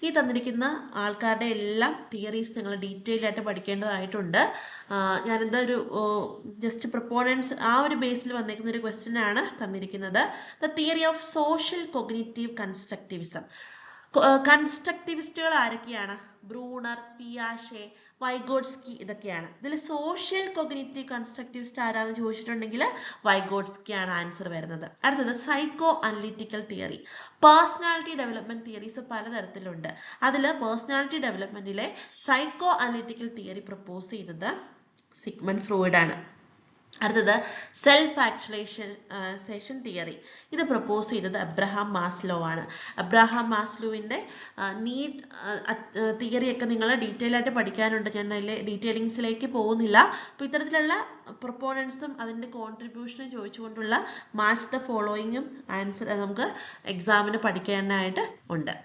ഈ തന്നിരിക്കുന്ന ആൾക്കാരുടെ എല്ലാം തിയറീസ് നിങ്ങൾ ഡീറ്റെയിൽ ആയിട്ട് പഠിക്കേണ്ടതായിട്ടുണ്ട്. ഞാനെന്താ ഒരു ജസ്റ്റ് പ്രൊപ്പോണൻസ് ആ ഒരു ബേസിൽ വന്നേക്കുന്ന ഒരു ക്വസ്റ്റ്യൻ ആണ് തന്നിരിക്കുന്നത്. The theory of social cognitive constructivism. കൺസ്ട്രക്റ്റിവിസ്റ്റുകൾ ആരൊക്കെയാണ്? ബ്രൂണർ, പിയാഷെ, വൈഗോട്സ്കി, ഇതൊക്കെയാണ്. ഇതിൽ സോഷ്യൽ കൊഗ്നിറ്റീവ് കൺസ്ട്രക്റ്റിവിസ്റ്റ് ആരാന്ന് ചോദിച്ചിട്ടുണ്ടെങ്കിൽ വൈഗോട്സ്കി ആണ് ആൻസർ വരുന്നത്. അടുത്തത് psycho analytical theory. Personality development theories പലതരത്തിലുണ്ട്. അതിൽ പേഴ്സണാലിറ്റി ഡെവലപ്മെന്റിലെ സൈക്കോ അനലിറ്റിക്കൽ തിയറി പ്രപ്പോസ് ചെയ്തത് സിഗ്മണ്ട് ഫ്രോയിഡ് ആണ്. അടുത്തത് സെൽഫ് ആക്ച്വലൈസേഷൻ തിയറി. ഇത് പ്രപ്പോസ് ചെയ്തത് അബ്രഹാം മാസ്ലോ ആണ്. അബ്രഹാം മാസ്ലോവിൻ്റെ നീഡ് തിയറിയൊക്കെ നിങ്ങൾ ഡീറ്റെയിൽ ആയിട്ട് പഠിക്കാനുണ്ട്. ഞാൻ അതിലെ ഡീറ്റെയിലിങ്സിലേക്ക് പോകുന്നില്ല. അപ്പോൾ ഇത്തരത്തിലുള്ള പ്രൊപ്പോണൻസും അതിൻ്റെ കോൺട്രിബ്യൂഷനും ചോദിച്ചുകൊണ്ടുള്ള മാച്ച് ദ ഫോളോയിങ്ങും ആൻസർ നമുക്ക് എക്സാമിന് പഠിക്കാനായിട്ട് ഉണ്ട്.